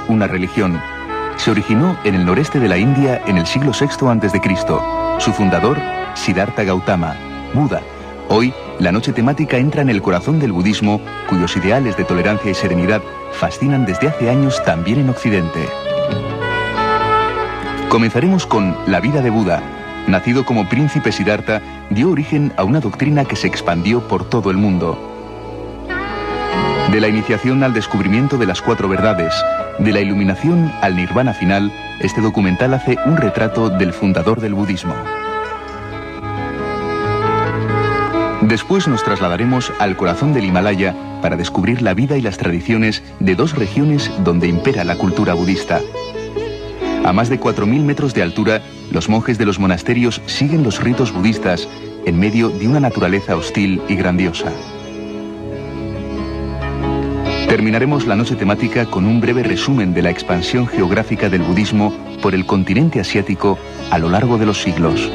una religión. Se originó en el noreste de la India en el siglo VI a.C. Su fundador, Siddhartha Gautama, Buda. Hoy, la noche temática entra en el corazón del budismo, cuyos ideales de tolerancia y serenidad fascinan desde hace años también en Occidente. Comenzaremos con la vida de Buda. Nacido como príncipe Siddhartha, dio origen a una doctrina que se expandió por todo el mundo. De la iniciación al descubrimiento de las 4 verdades, de la iluminación al nirvana final, este documental hace un retrato del fundador del budismo. Después nos trasladaremos al corazón del Himalaya para descubrir la vida y las tradiciones de 2 regiones donde impera la cultura budista. A más de 4.000 metros de altura, los monjes de los monasterios siguen los ritos budistas en medio de una naturaleza hostil y grandiosa. Terminaremos la noche temática con un breve resumen de la expansión geográfica del budismo por el continente asiático a lo largo de los siglos.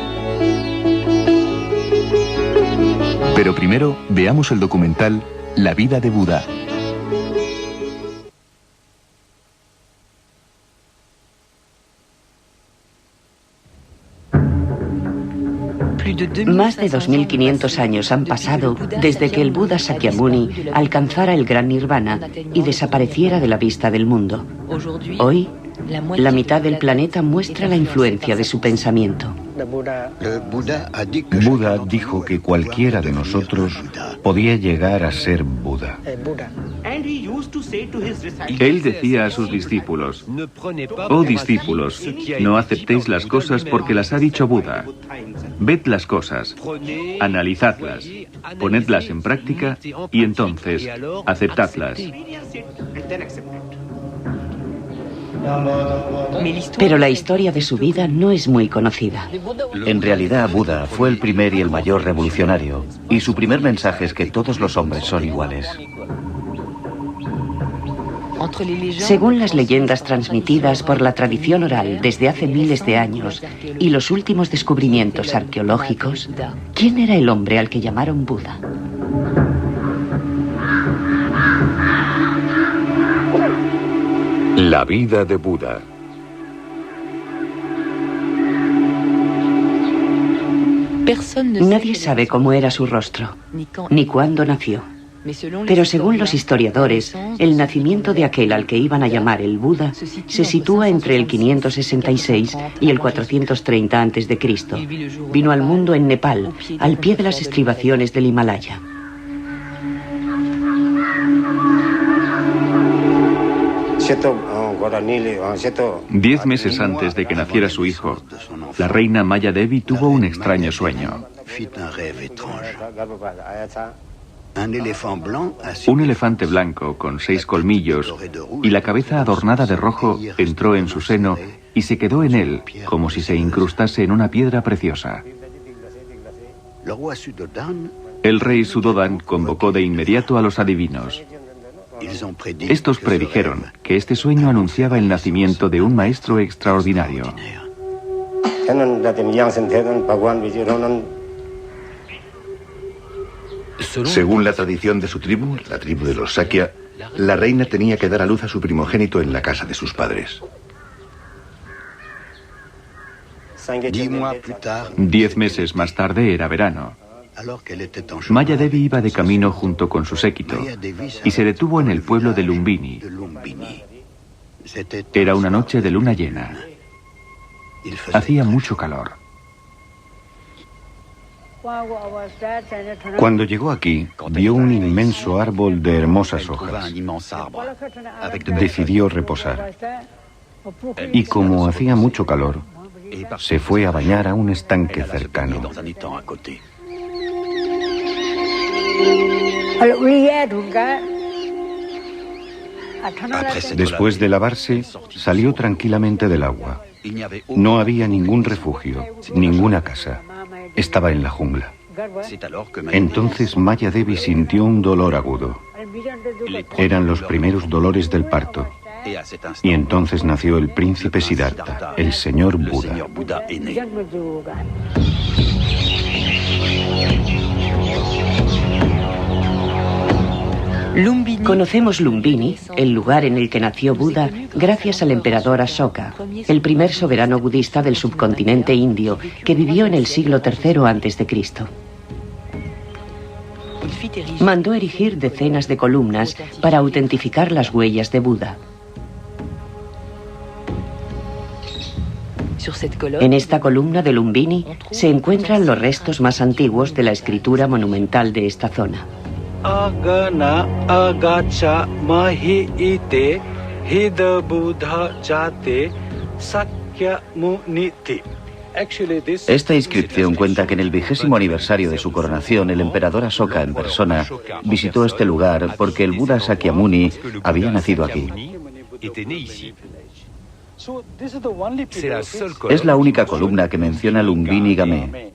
Pero primero veamos el documental La vida de Buda. Más de 2.500 años han pasado desde que el Buda Sakyamuni alcanzara el gran nirvana y desapareciera de la vista del mundo. Hoy, la mitad del planeta muestra la influencia de su pensamiento. Buda dijo que cualquiera de nosotros podía llegar a ser Buda. Él decía a sus discípulos: oh discípulos, no aceptéis las cosas porque las ha dicho Buda. Ved las cosas, analizadlas, ponedlas en práctica y entonces aceptadlas. Pero la historia de su vida no es muy conocida. En realidad, Buda fue el primer y el mayor revolucionario, y su primer mensaje es que todos los hombres son iguales. Según las leyendas transmitidas por la tradición oral desde hace miles de años y los últimos descubrimientos arqueológicos, ¿quién era el hombre al que llamaron Buda? La vida de Buda. Nadie sabe cómo era su rostro, ni cuándo nació. Pero según los historiadores, el nacimiento de aquel al que iban a llamar el Buda se sitúa entre el 566 y el 430 a.C. Vino al mundo en Nepal, al pie de las estribaciones del Himalaya. Diez meses antes de que naciera su hijo, la reina Maya Devi tuvo un extraño sueño. Un elefante blanco con 6 colmillos y la cabeza adornada de rojo entró en su seno y se quedó en él como si se incrustase en una piedra preciosa. El rey Suddhodana convocó de inmediato a los adivinos. Estos predijeron que este sueño anunciaba el nacimiento de un maestro extraordinario. Según la tradición de su tribu, la tribu de los Sakya, la reina tenía que dar a luz a su primogénito en la casa de sus padres. 10 meses más tarde era verano. Maya Devi iba de camino junto con su séquito y se detuvo en el pueblo de Lumbini. Era una noche de luna llena. Hacía mucho calor. Cuando llegó aquí, vio un inmenso árbol de hermosas hojas. Decidió reposar. Y como hacía mucho calor, se fue a bañar a un estanque cercano. Después de lavarse, salió tranquilamente del agua. No había ningún refugio, ninguna casa. Estaba en la jungla. Entonces Maya Devi sintió un dolor agudo. Eran los primeros dolores del parto. Y entonces nació el príncipe Siddhartha, el señor Buda. Conocemos Lumbini, el lugar en el que nació Buda, gracias al emperador Ashoka, el primer soberano budista del subcontinente indio, que vivió en el siglo III a.C. Mandó erigir decenas de columnas para autentificar las huellas de Buda. En esta columna de Lumbini se encuentran los restos más antiguos de la escritura monumental de esta zona. Agana agacha mahi ite hida buddha jate sakyamuniti. Esta inscripción cuenta que en el 20º aniversario de su coronación, el emperador Ashoka en persona visitó este lugar porque el Buda Sakyamuni había nacido aquí. Es la única columna que menciona Lumbini Game,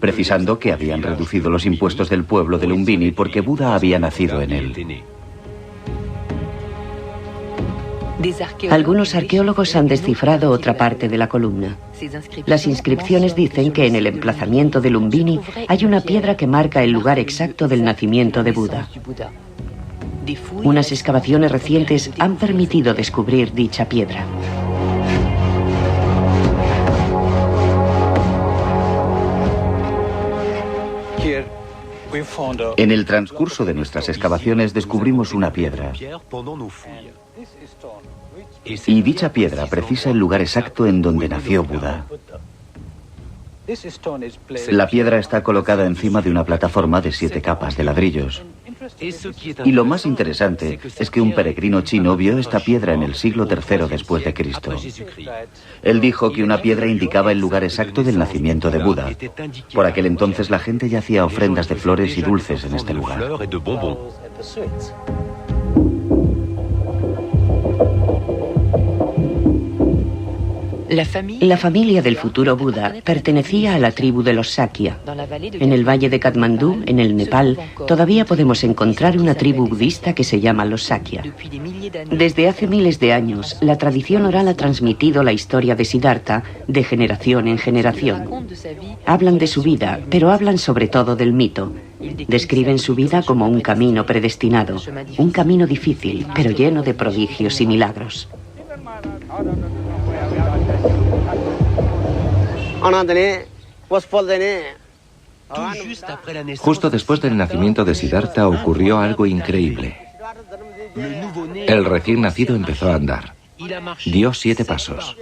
precisando que habían reducido los impuestos del pueblo de Lumbini porque Buda había nacido en él. Algunos arqueólogos han descifrado otra parte de la columna. Las inscripciones dicen que en el emplazamiento de Lumbini hay una piedra que marca el lugar exacto del nacimiento de Buda. Unas excavaciones recientes han permitido descubrir dicha piedra. En el transcurso de nuestras excavaciones descubrimos una piedra. Y dicha piedra precisa el lugar exacto en donde nació Buda. La piedra está colocada encima de una plataforma de 7 capas de ladrillos. Y lo más interesante es que un peregrino chino vio esta piedra en el siglo III después de Cristo. Él dijo que una piedra indicaba el lugar exacto del nacimiento de Buda. Por aquel entonces la gente ya hacía ofrendas de flores y dulces en este lugar. La familia del futuro Buda pertenecía a la tribu de los Sakya. En el valle de Katmandú, en el Nepal, todavía podemos encontrar una tribu budista que se llama los Sakya. Desde hace miles de años, la tradición oral ha transmitido la historia de Siddhartha de generación en generación. Hablan de su vida, pero hablan sobre todo del mito. Describen su vida como un camino predestinado, un camino difícil, pero lleno de prodigios y milagros. Justo después del nacimiento de Siddhartha ocurrió algo increíble. El recién nacido empezó a andar. Dio 7 pasos.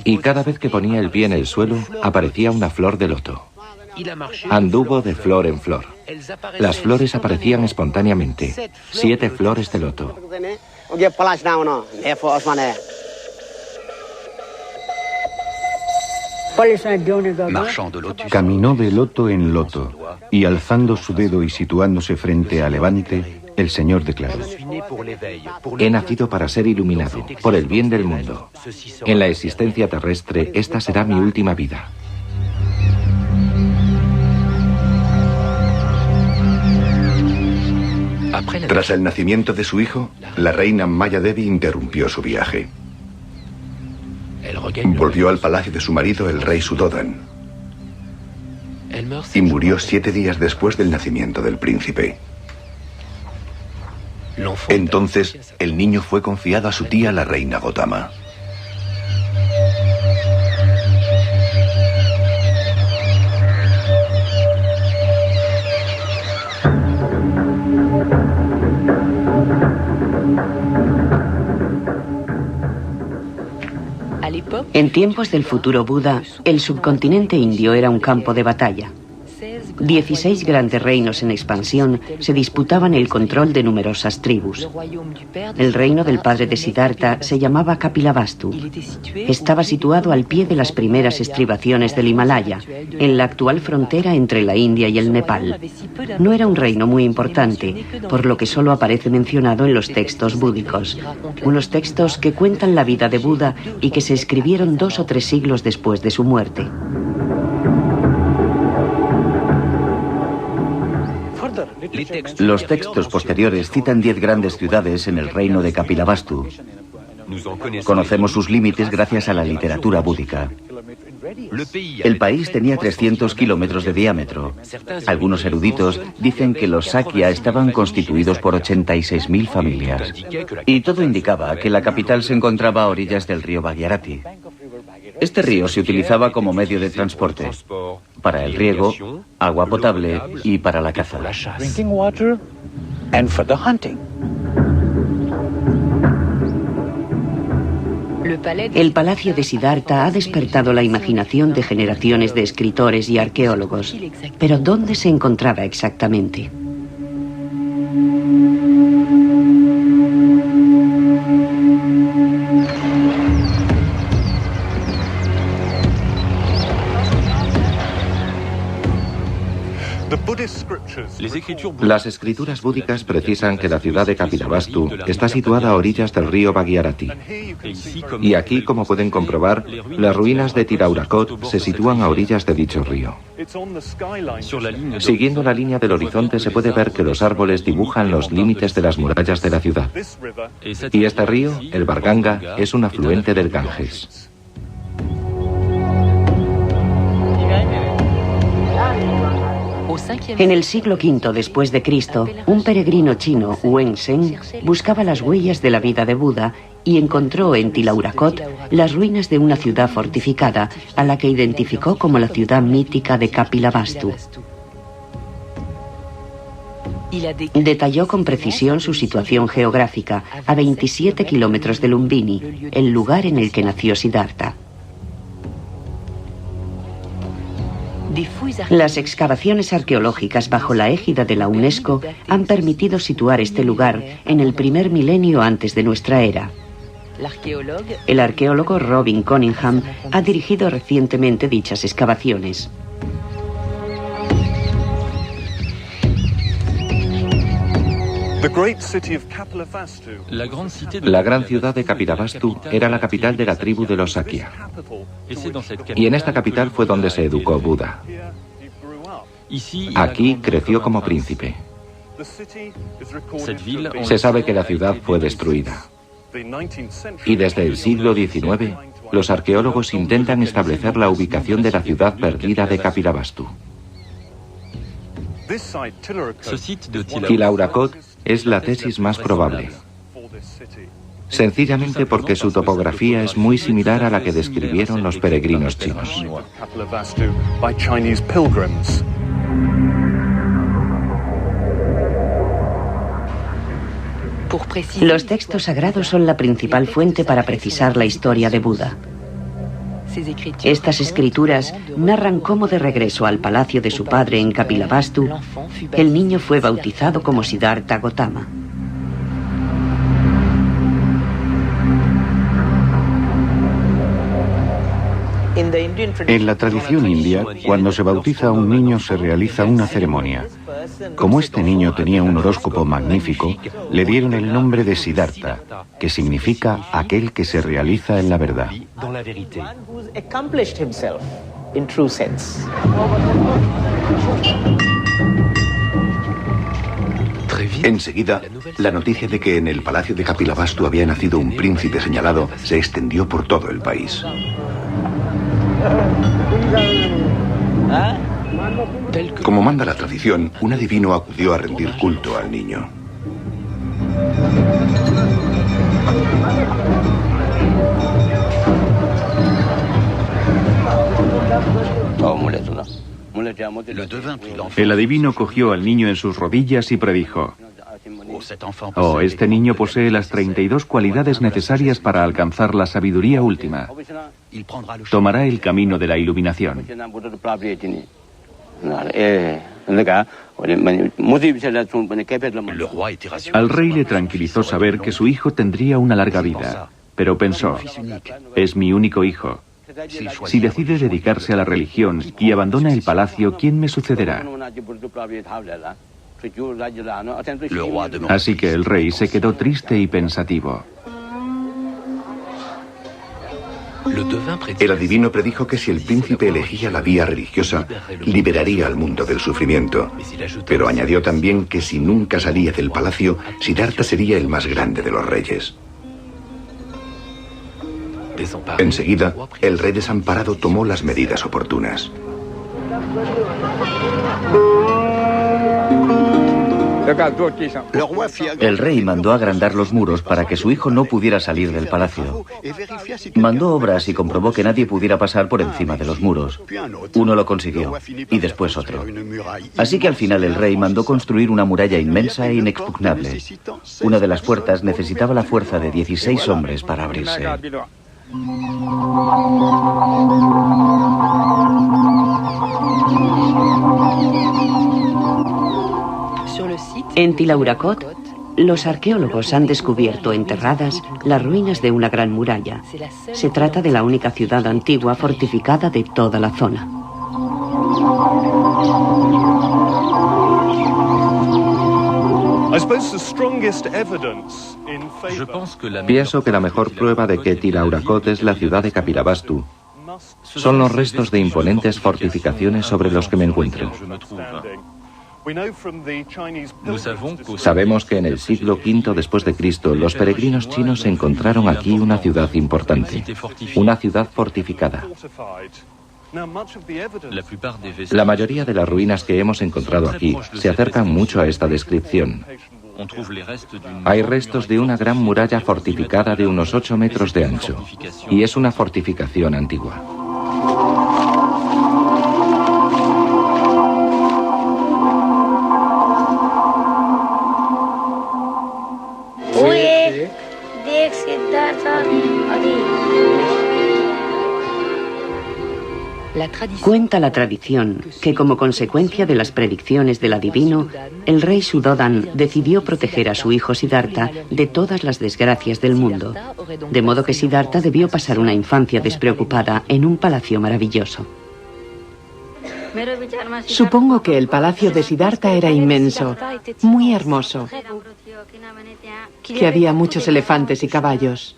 Y cada vez que ponía el pie en el suelo, aparecía una flor de loto. Anduvo de flor en flor. Las flores aparecían espontáneamente. 7 flores de loto. Caminó de loto en loto, y alzando su dedo y situándose frente a Levante, el Señor declaró: He nacido para ser iluminado, por el bien del mundo. En la existencia terrestre, esta será mi última vida. Tras el nacimiento de su hijo, la reina Maya Devi interrumpió su viaje. Volvió al palacio de su marido, el rey Suddhodan, y murió 7 días después del nacimiento del príncipe. Entonces, el niño fue confiado a su tía, la reina Gotama. En tiempos del futuro Buda, el subcontinente indio era un campo de batalla. 16 grandes reinos en expansión se disputaban el control de numerosas tribus. El reino del padre de Siddhartha se llamaba Kapilavastu. Estaba situado al pie de las primeras estribaciones del Himalaya, en la actual frontera entre la India y el Nepal. No era un reino muy importante, por lo que solo aparece mencionado en los textos búdicos, unos textos que cuentan la vida de Buda y que se escribieron 2 o 3 siglos después de su muerte. Los textos posteriores citan 10 grandes ciudades en el reino de Kapilavastu. Conocemos sus límites gracias a la literatura búdica. El país tenía 300 kilómetros de diámetro. Algunos eruditos dicen que los Sakya estaban constituidos por 86.000 familias. Y todo indicaba que la capital se encontraba a orillas del río Bhagirathi. Este río se utilizaba como medio de transporte, para el riego, agua potable y para la caza. El palacio de Siddhartha ha despertado la imaginación de generaciones de escritores y arqueólogos. Pero ¿dónde se encontraba exactamente? Las escrituras búdicas precisan que la ciudad de Kapilavastu está situada a orillas del río Bhagirathi. Y aquí, como pueden comprobar, las ruinas de Tiraurakot se sitúan a orillas de dicho río. Siguiendo la línea del horizonte se puede ver que los árboles dibujan los límites de las murallas de la ciudad. Y este río, el Barganga, es un afluente del Ganges. En el siglo V después de Cristo, un peregrino chino, Wen Zheng, buscaba las huellas de la vida de Buda y encontró en Tiraurakot las ruinas de una ciudad fortificada, a la que identificó como la ciudad mítica de Kapilavastu. Detalló con precisión su situación geográfica, a 27 kilómetros de Lumbini, el lugar en el que nació Siddhartha. Las excavaciones arqueológicas bajo la égida de la UNESCO han permitido situar este lugar en el primer milenio antes de nuestra era. El arqueólogo Robin Cunningham ha dirigido recientemente dichas excavaciones. La gran ciudad de Kapilavastu era la capital de la tribu de los Sakya. Y en esta capital fue donde se educó Buda. Aquí creció como príncipe. Se sabe que la ciudad fue destruida. Y desde el siglo XIX, los arqueólogos intentan establecer la ubicación de la ciudad perdida de Kapilavastu. Tiraurakot es la tesis más probable, sencillamente porque su topografía es muy similar a la que describieron los peregrinos chinos. Los textos sagrados son la principal fuente para precisar la historia de Buda. Estas escrituras narran cómo, de regreso al palacio de su padre en Kapilavastu, el niño fue bautizado como Siddhartha Gautama. En la tradición india, cuando se bautiza a un niño se realiza una ceremonia. Como este niño tenía un horóscopo magnífico, le dieron el nombre de Siddhartha, que significa aquel que se realiza en la verdad. Enseguida, la noticia de que en el palacio de Kapilavastu había nacido un príncipe señalado se extendió por todo el país. Como manda la tradición, un adivino acudió a rendir culto al niño. El adivino cogió al niño en sus rodillas y predijo: «Oh, este niño posee las 32 cualidades necesarias para alcanzar la sabiduría última. Tomará el camino de la iluminación». Al rey le tranquilizó saber que su hijo tendría una larga vida, pero pensó: «Es mi único hijo. Si decide dedicarse a la religión y abandona el palacio, ¿quién me sucederá?». Así que el rey se quedó triste y pensativo. El adivino predijo que si el príncipe elegía la vía religiosa, liberaría al mundo del sufrimiento. Pero añadió también que si nunca salía del palacio, Siddhartha sería el más grande de los reyes. Enseguida, el rey desamparado tomó las medidas oportunas. El rey mandó agrandar los muros para que su hijo no pudiera salir del palacio. Mandó obras y comprobó que nadie pudiera pasar por encima de los muros. Uno lo consiguió, y después otro. Así que al final el rey mandó construir una muralla inmensa e inexpugnable. Una de las puertas necesitaba la fuerza de 16 hombres para abrirse. En Tilauracot, los arqueólogos han descubierto enterradas las ruinas de una gran muralla. Se trata de la única ciudad antigua fortificada de toda la zona. Pienso que la mejor prueba de que Tilauracot es la ciudad de Kapilavastu son los restos de imponentes fortificaciones sobre los que me encuentro. Sabemos que en el siglo V después de Cristo los peregrinos chinos encontraron aquí una ciudad importante, una ciudad fortificada. La mayoría de las ruinas que hemos encontrado aquí se acercan mucho a esta descripción. Hay restos de una gran muralla fortificada de unos 8 metros de ancho, y es una fortificación antigua. Cuenta la tradición que como consecuencia de las predicciones del adivino, el rey Suddhodan decidió proteger a su hijo Siddhartha de todas las desgracias del mundo, de modo que Siddhartha debió pasar una infancia despreocupada en un palacio maravilloso. Supongo que el palacio de Siddhartha era inmenso, muy hermoso, que había muchos elefantes y caballos.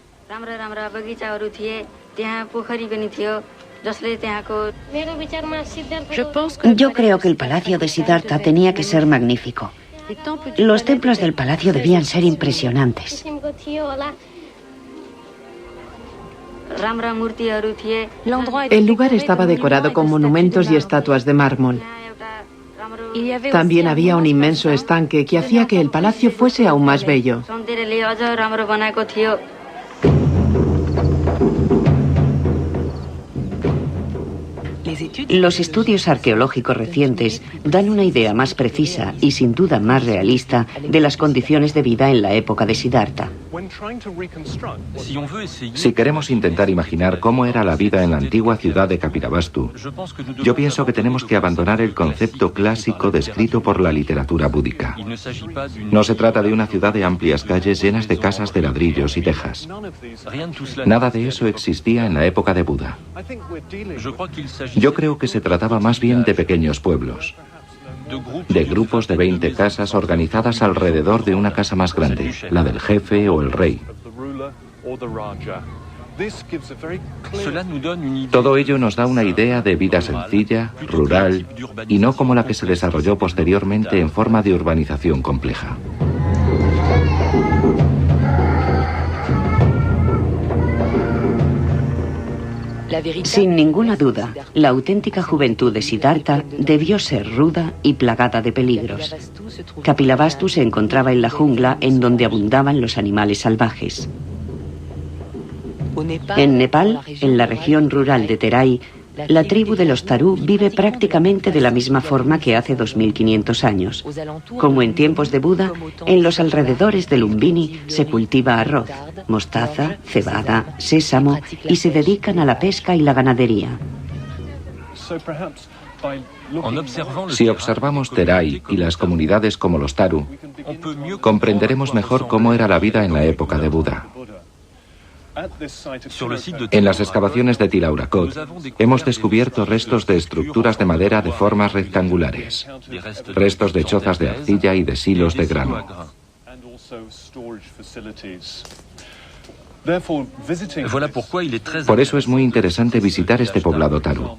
Yo creo que el palacio de Siddhartha tenía que ser magnífico. Los templos del palacio debían ser impresionantes. El lugar estaba decorado con monumentos y estatuas de mármol. También había un inmenso estanque que hacía que el palacio fuese aún más bello. Los estudios arqueológicos recientes dan una idea más precisa y sin duda más realista de las condiciones de vida en la época de Siddhartha. Si queremos intentar imaginar cómo era la vida en la antigua ciudad de Kapilavastu, yo pienso que tenemos que abandonar el concepto clásico descrito por la literatura búdica. No se trata de una ciudad de amplias calles llenas de casas de ladrillos y tejas. Nada de eso existía en la época de Buda. Yo creo que se trataba más bien de pequeños pueblos, de grupos de 20 casas organizadas alrededor de una casa más grande, la del jefe o el rey. Todo ello nos da una idea de vida sencilla, rural, y no como la que se desarrolló posteriormente en forma de urbanización compleja. Sin ninguna duda, la auténtica juventud de Siddhartha debió ser ruda y plagada de peligros. Kapilavastu se encontraba en la jungla en donde abundaban los animales salvajes. En Nepal, en la región rural de Terai, la tribu de los Tarú vive prácticamente de la misma forma que hace 2500 años. Como en tiempos de Buda, en los alrededores de Lumbini se cultiva arroz, mostaza, cebada, sésamo y se dedican a la pesca y la ganadería. Si observamos Terai y las comunidades como los Taru, comprenderemos mejor cómo era la vida en la época de Buda. En las excavaciones de Tilauracot hemos descubierto restos de estructuras de madera de formas rectangulares, restos de chozas de arcilla y de silos de grano. Por eso es muy interesante visitar este poblado Taru,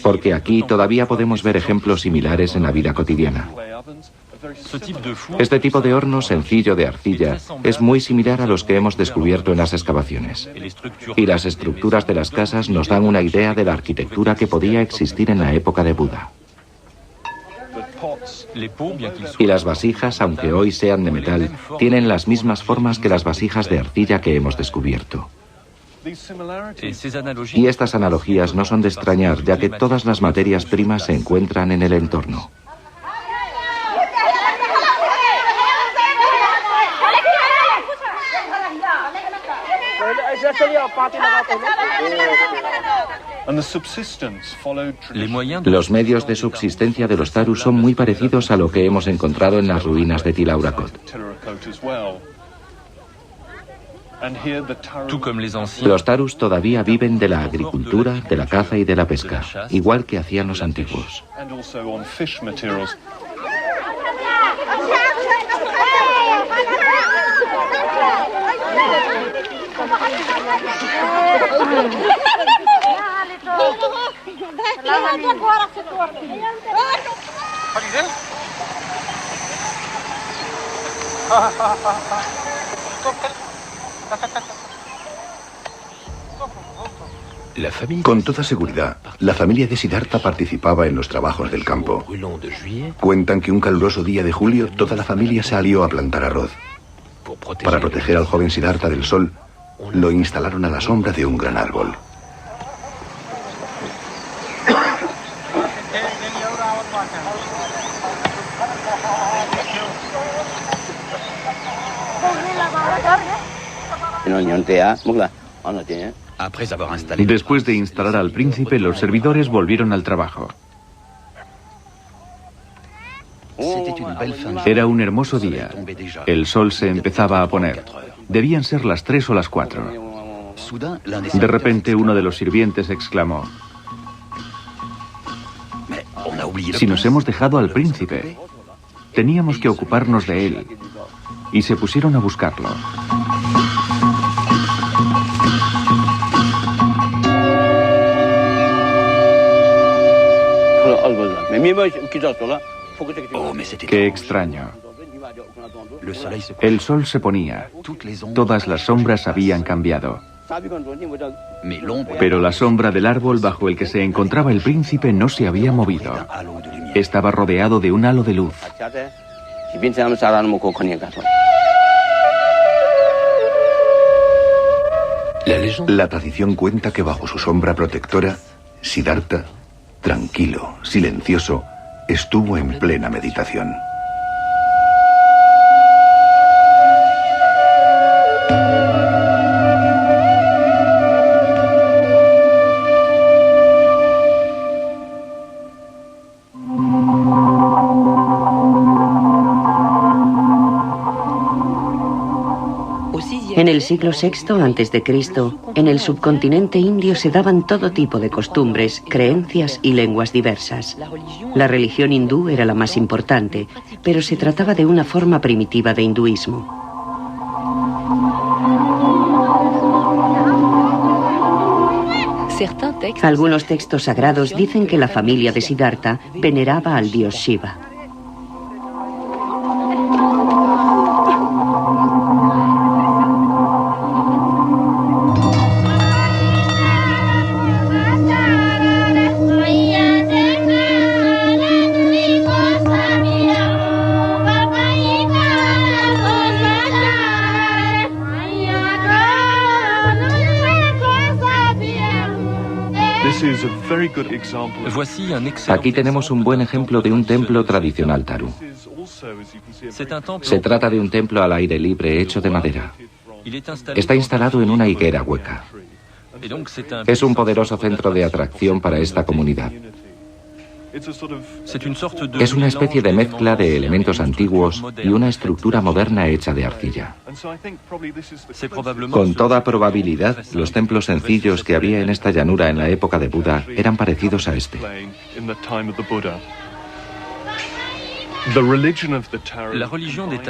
porque aquí todavía podemos ver ejemplos similares en la vida cotidiana. Este tipo de horno sencillo de arcilla es muy similar a los que hemos descubierto en las excavaciones. Y las estructuras de las casas nos dan una idea de la arquitectura que podía existir en la época de Buda. Y las vasijas, aunque hoy sean de metal, tienen las mismas formas que las vasijas de arcilla que hemos descubierto. Y estas analogías no son de extrañar, ya que todas las materias primas se encuentran en el entorno. Los medios de subsistencia de los Tarus son muy parecidos a lo que hemos encontrado en las ruinas de Tlahuacoth. Los Tarus todavía viven de la agricultura, de la caza y de la pesca, igual que hacían los antiguos. Con toda seguridad, la familia de Siddhartha participaba en los trabajos del campo. Cuentan que un caluroso día de julio toda la familia salió a plantar arroz. Para proteger al joven Siddhartha del sol, lo instalaron a la sombra de un gran árbol. Después de instalar al príncipe, los servidores volvieron al trabajo. Era un hermoso día. El sol se empezaba a poner. Debían ser las 3 o las 4. De repente, uno de los sirvientes exclamó: «Si nos hemos dejado al príncipe, teníamos que ocuparnos de él». Y se pusieron a buscarlo. Qué extraño. El sol se ponía. Todas las sombras habían cambiado. Pero la sombra del árbol bajo el que se encontraba el príncipe no se había movido. Estaba rodeado de un halo de luz. La tradición cuenta que bajo su sombra protectora, Siddhartha, tranquilo, silencioso, estuvo en plena meditación. En el siglo VI a.C., en el subcontinente indio se daban todo tipo de costumbres, creencias y lenguas diversas. La religión hindú era la más importante, pero se trataba de una forma primitiva de hinduismo. Algunos textos sagrados dicen que la familia de Siddhartha veneraba al dios Shiva. Aquí tenemos un buen ejemplo de un templo tradicional Taru. Se trata de un templo al aire libre hecho de madera. Está instalado en una higuera hueca. Es un poderoso centro de atracción para esta comunidad. Es una especie de mezcla de elementos antiguos y una estructura moderna hecha de arcilla. Con toda probabilidad, los templos sencillos que había en esta llanura en la época de Buda eran parecidos a este.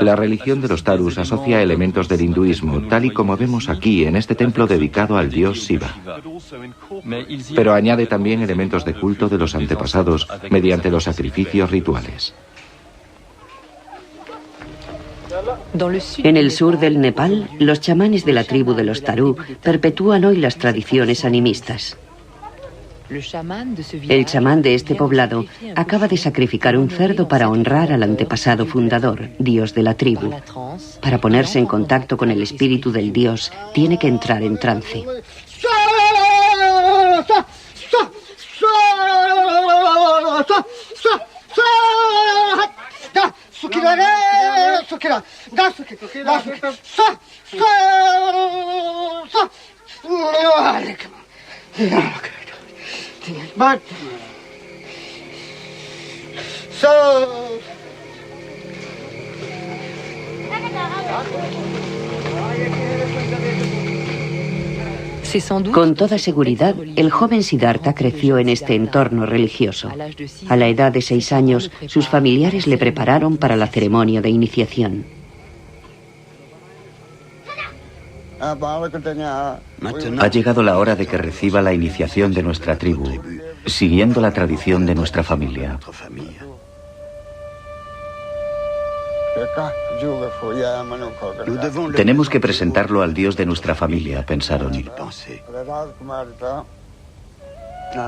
La religión de los Tarus asocia elementos del hinduismo, tal y como vemos aquí en este templo dedicado al dios Shiva. Pero añade también elementos de culto de los antepasados mediante los sacrificios rituales. En el sur del Nepal, los chamanes de la tribu de los Tarú perpetúan hoy las tradiciones animistas. El chamán de este poblado acaba de sacrificar un cerdo para honrar al antepasado fundador, dios de la tribu. Para ponerse en contacto con el espíritu del dios, tiene que entrar en trance. Con toda seguridad, el joven Siddhartha creció en este entorno religioso. A la edad de 6 años, sus familiares le prepararon para la ceremonia de iniciación. Ha llegado la hora de que reciba la iniciación de nuestra tribu, siguiendo la tradición de nuestra familia. Tenemos que presentarlo al dios de nuestra familia, pensaron.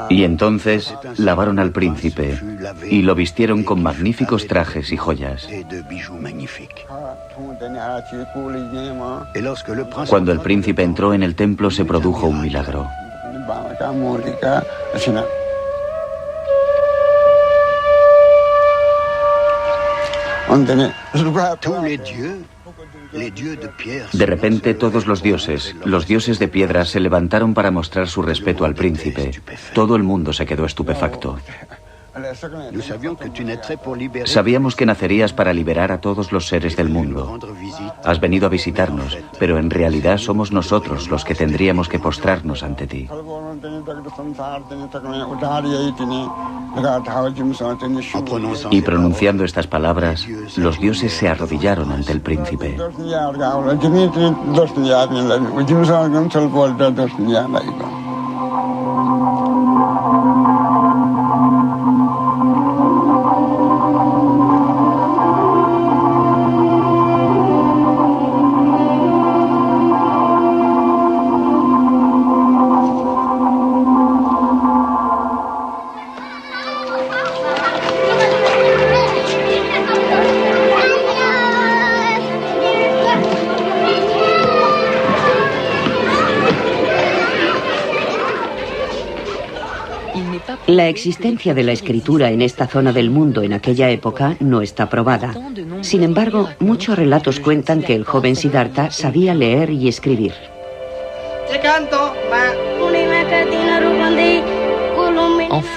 Y entonces lavaron al príncipe y lo vistieron con magníficos trajes y joyas. Cuando el príncipe entró en el templo se produjo un milagro. De repente todos los dioses de piedra, se levantaron para mostrar su respeto al príncipe. Todo el mundo se quedó estupefacto. Sabíamos que nacerías para liberar a todos los seres del mundo. Has venido a visitarnos, pero en realidad somos nosotros los que tendríamos que postrarnos ante ti. Y pronunciando estas palabras, los dioses se arrodillaron ante el príncipe. La existencia de la escritura en esta zona del mundo en aquella época no está probada. Sin embargo, muchos relatos cuentan que el joven Siddhartha sabía leer y escribir.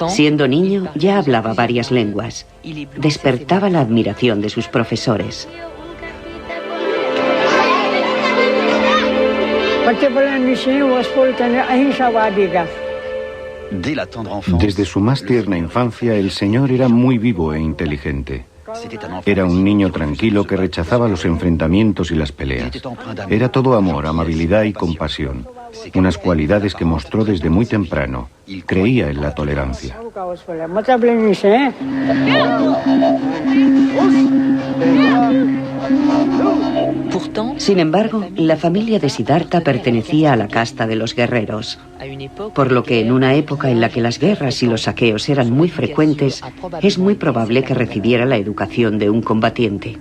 Siendo niño, ya hablaba varias lenguas. Despertaba la admiración de sus profesores. Desde su más tierna infancia, el señor era muy vivo e inteligente. Era un niño tranquilo que rechazaba los enfrentamientos y las peleas. Era todo amor, amabilidad y compasión, unas cualidades que mostró desde muy temprano. Creía en la tolerancia. Sin embargo, la familia de Siddhartha pertenecía a la casta de los guerreros, por lo que en una época en la que las guerras y los saqueos eran muy frecuentes, es muy probable que recibiera la educación de un combatiente.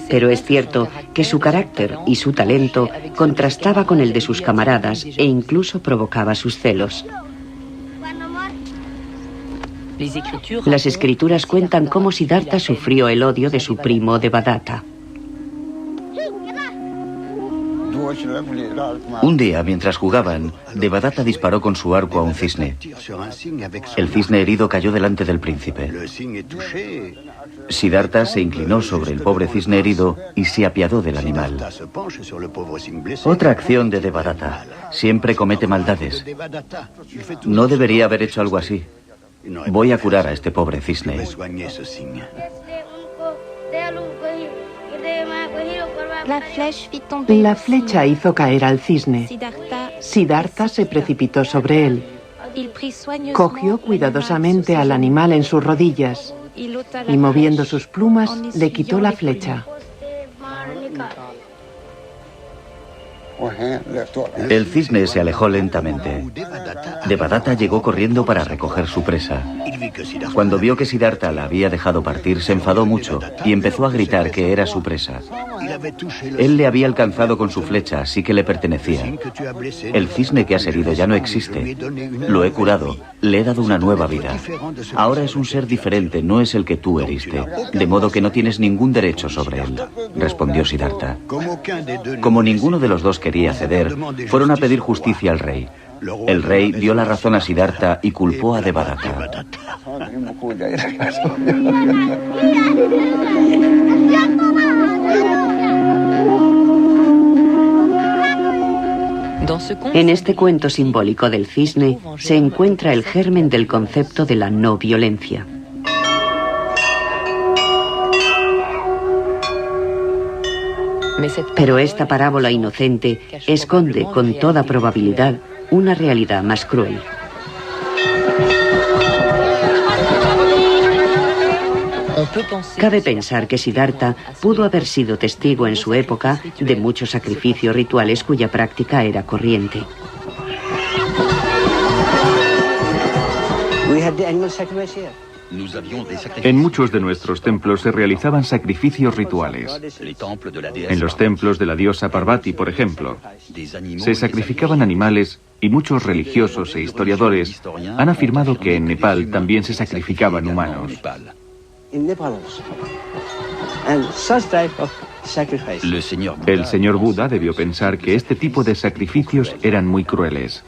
Pero es cierto que su carácter y su talento contrastaba con el de sus camaradas e incluso provocaba sus celos. Las escrituras cuentan cómo Siddhartha sufrió el odio de su primo Devadatta. Un día, mientras jugaban, Devadatta disparó con su arco a un cisne. El cisne herido cayó delante del príncipe. Siddhartha se inclinó sobre el pobre cisne herido y se apiadó del animal. Otra acción de Devadatta. Siempre comete maldades. No debería haber hecho algo así. Voy a curar a este pobre cisne. La flecha hizo caer al cisne. Siddhartha se precipitó sobre él. Cogió cuidadosamente al animal en sus rodillas y moviendo sus plumas le quitó la flecha. El cisne se alejó lentamente. Devadatta llegó corriendo para recoger su presa. Cuando vio que Siddhartha la había dejado partir, se enfadó mucho y empezó a gritar que era su presa. Él le había alcanzado con su flecha, así que le pertenecía. El cisne que has herido ya no existe. Lo he curado, le he dado una nueva vida. Ahora es un ser diferente, no es el que tú heriste, de modo que no tienes ningún derecho sobre él, respondió Siddhartha. Como ninguno de los dos quería ceder, fueron a pedir justicia al rey. El rey dio la razón a Siddhartha y culpó a Devadatta. En este cuento simbólico del cisne se encuentra el germen del concepto de la no violencia. Pero esta parábola inocente esconde con toda probabilidad una realidad más cruel. Cabe pensar que Siddhartha pudo haber sido testigo en su época de muchos sacrificios rituales cuya práctica era corriente. En muchos de nuestros templos se realizaban sacrificios rituales. En los templos de la diosa Parvati, por ejemplo, se sacrificaban animales y muchos religiosos e historiadores han afirmado que en Nepal también se sacrificaban humanos. El señor Buda debió pensar que este tipo de sacrificios eran muy crueles.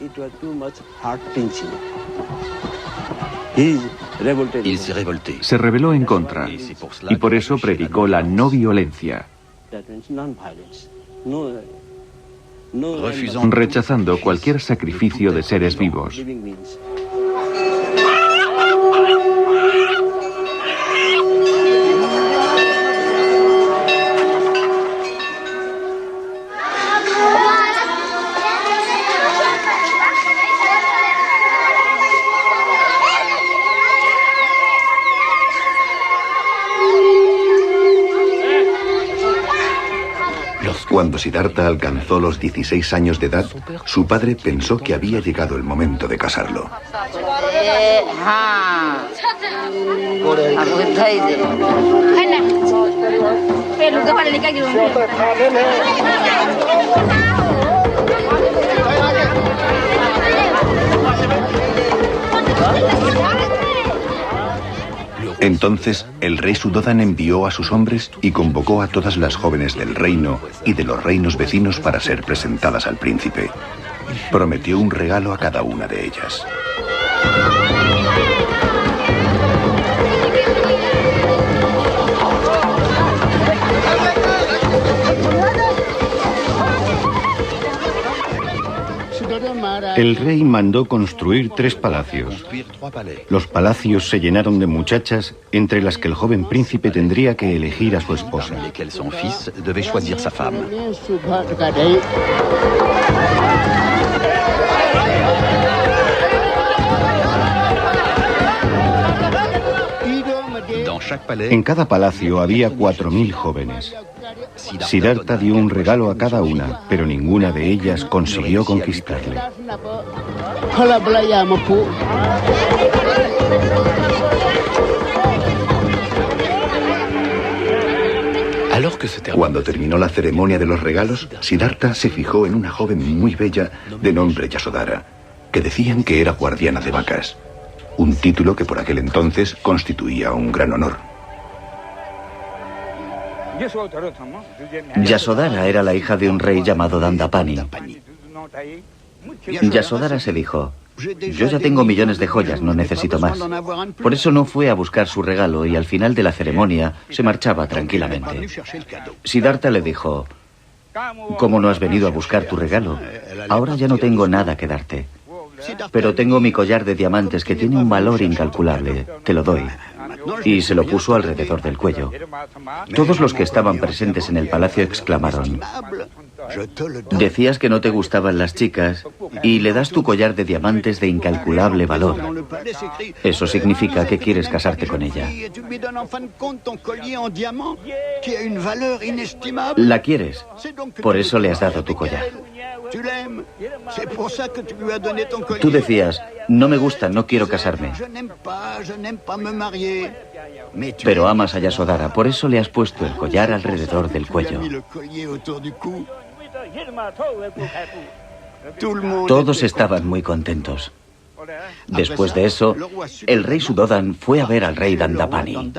Se rebeló en contra y por eso predicó la no violencia, rechazando cualquier sacrificio de seres vivos. Cuando Siddhartha alcanzó los 16 años de edad, su padre pensó que había llegado el momento de casarlo. Entonces el rey Suddhodan envió a sus hombres y convocó a todas las jóvenes del reino y de los reinos vecinos para ser presentadas al príncipe. Prometió un regalo a cada una de ellas. El rey mandó construir 3 palacios. Los palacios se llenaron de muchachas, entre las que el joven príncipe tendría que elegir a su esposa. En cada palacio había 4000 jóvenes. Siddhartha dio un regalo a cada una, pero ninguna de ellas consiguió conquistarle. Cuando terminó la ceremonia de los regalos, Siddhartha se fijó en una joven muy bella de nombre Yasodhara, que decían que era guardiana de vacas, un título que por aquel entonces constituía un gran honor. Yasodhara era la hija de un rey llamado Dandapani. Yasodhara se dijo: yo ya tengo millones de joyas, no necesito más. Por eso no fue a buscar su regalo y al final de la ceremonia se marchaba tranquilamente. Siddhartha le dijo: ¿cómo no has venido a buscar tu regalo? Ahora ya no tengo nada que darte. Pero tengo mi collar de diamantes que tiene un valor incalculable. Te lo doy. Y se lo puso alrededor del cuello. Todos los que estaban presentes en el palacio exclamaron: ¿decías que no te gustaban las chicas y le das tu collar de diamantes de incalculable valor. Eso significa que quieres casarte con ella. La quieres, por eso le has dado tu collar. Tú decías, no me gusta, no quiero casarme. Pero amas a Yasodhara, por eso le has puesto el collar alrededor del cuello. Todos estaban muy contentos. Después de eso, el rey Suddhodan fue a ver al rey Dandapani.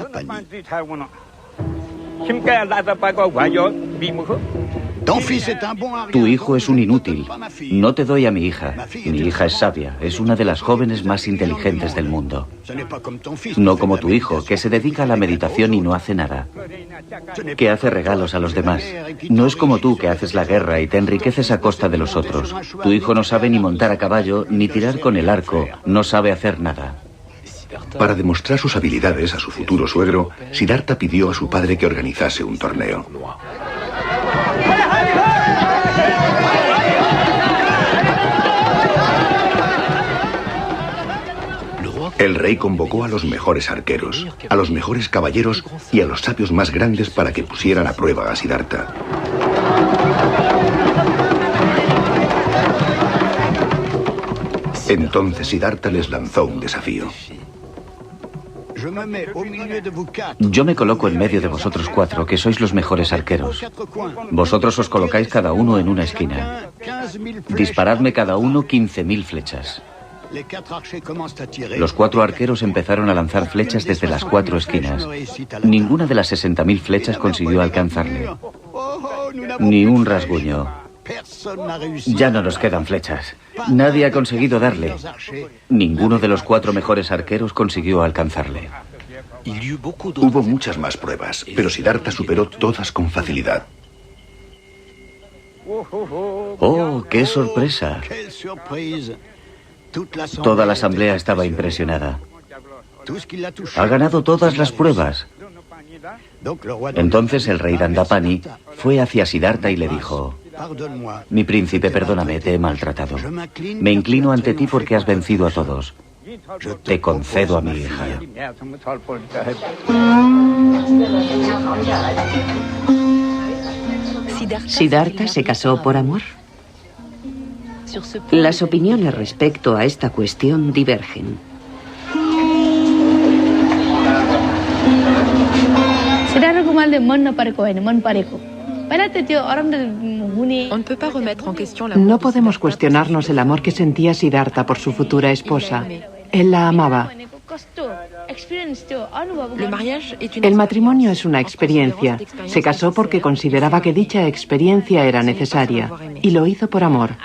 Tu hijo es un inútil. No te doy a mi hija. Mi hija es sabia. Es una de las jóvenes más inteligentes del mundo. No como tu hijo, que se dedica a la meditación y no hace nada. Que hace regalos a los demás. No es como tú, que haces la guerra y te enriqueces a costa de los otros. Tu hijo no sabe ni montar a caballo, ni tirar con el arco. No sabe hacer nada. Para demostrar sus habilidades a su futuro suegro, Siddhartha pidió a su padre que organizase un torneo. El rey convocó a los mejores arqueros, a los mejores caballeros y a los sabios más grandes para que pusieran a prueba a Siddhartha. Entonces Siddhartha les lanzó un desafío. Yo me coloco en medio de vosotros cuatro, que sois los mejores arqueros. Vosotros os colocáis cada uno en una esquina. Disparadme cada uno 15.000 flechas. Los 4 arqueros empezaron a lanzar flechas desde las 4 esquinas. Ninguna de las 60.000 flechas consiguió alcanzarle. Ni un rasguño. Ya no nos quedan flechas. Nadie ha conseguido darle. Ninguno de los 4 mejores arqueros consiguió alcanzarle. Hubo muchas más pruebas, pero Siddhartha superó todas con facilidad. ¡Oh, qué sorpresa! Toda la asamblea estaba impresionada. Ha ganado todas las pruebas. Entonces el rey Dandapani fue hacia Siddhartha y le dijo: mi príncipe, perdóname, te he maltratado. Me inclino ante ti porque has vencido a todos. Te concedo a mi hija. ¿Siddhartha se casó por amor? Las opiniones respecto a esta cuestión divergen. No podemos cuestionarnos el amor que sentía Siddhartha por su futura esposa. Él la amaba. El matrimonio es una experiencia. Se casó porque consideraba que dicha experiencia era necesaria y lo hizo por amor.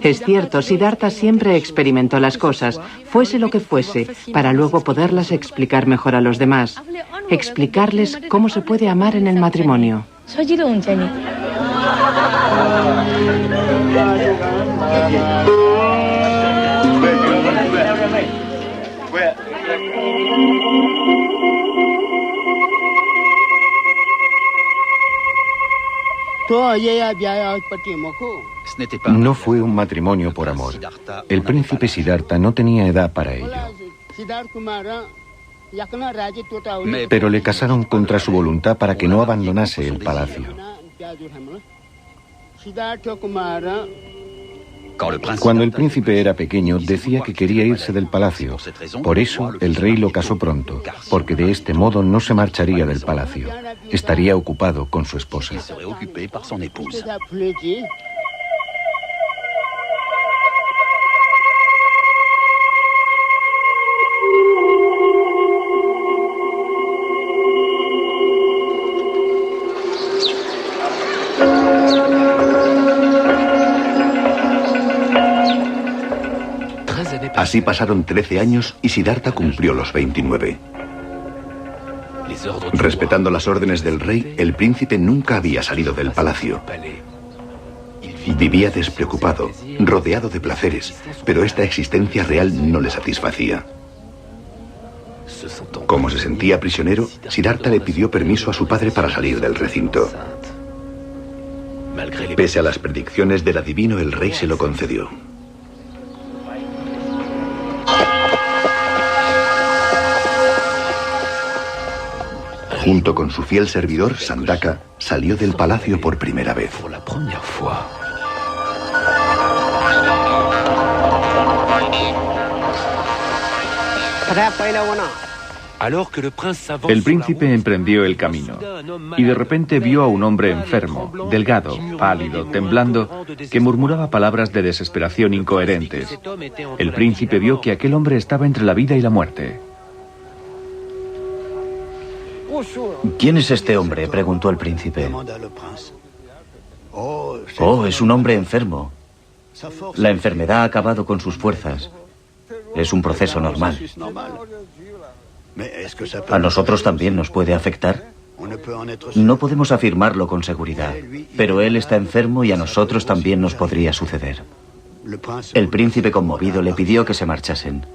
Es cierto, Siddhartha siempre experimentó las cosas, fuese lo que fuese, para luego poderlas explicar mejor a los demás. Explicarles cómo se puede amar en el matrimonio. No fue un matrimonio por amor. El príncipe Siddhartha no tenía edad para ello. Pero le casaron contra su voluntad para que no abandonase el palacio. Cuando el príncipe era pequeño, decía que quería irse del palacio. Por eso, el rey lo casó pronto, porque de este modo no se marcharía del palacio. Estaría ocupado con su esposa. Así pasaron 13 años y Siddhartha cumplió los 29. Respetando las órdenes del rey, el príncipe nunca había salido del palacio. Vivía despreocupado, rodeado de placeres, pero esta existencia real no le satisfacía. Como se sentía prisionero, Siddhartha le pidió permiso a su padre para salir del recinto. Pese a las predicciones del adivino, el rey se lo concedió. Junto con su fiel servidor, Sandaka, salió del palacio por primera vez. El príncipe emprendió el camino y de repente vio a un hombre enfermo, delgado, pálido, temblando, que murmuraba palabras de desesperación incoherentes. El príncipe vio que aquel hombre estaba entre la vida y la muerte. ¿Quién es este hombre?, preguntó el príncipe. Oh, es un hombre enfermo. La enfermedad ha acabado con sus fuerzas. Es un proceso normal. ¿A nosotros también nos puede afectar? No podemos afirmarlo con seguridad, pero él está enfermo y a nosotros también nos podría suceder. El príncipe, conmovido, le pidió que se marchasen.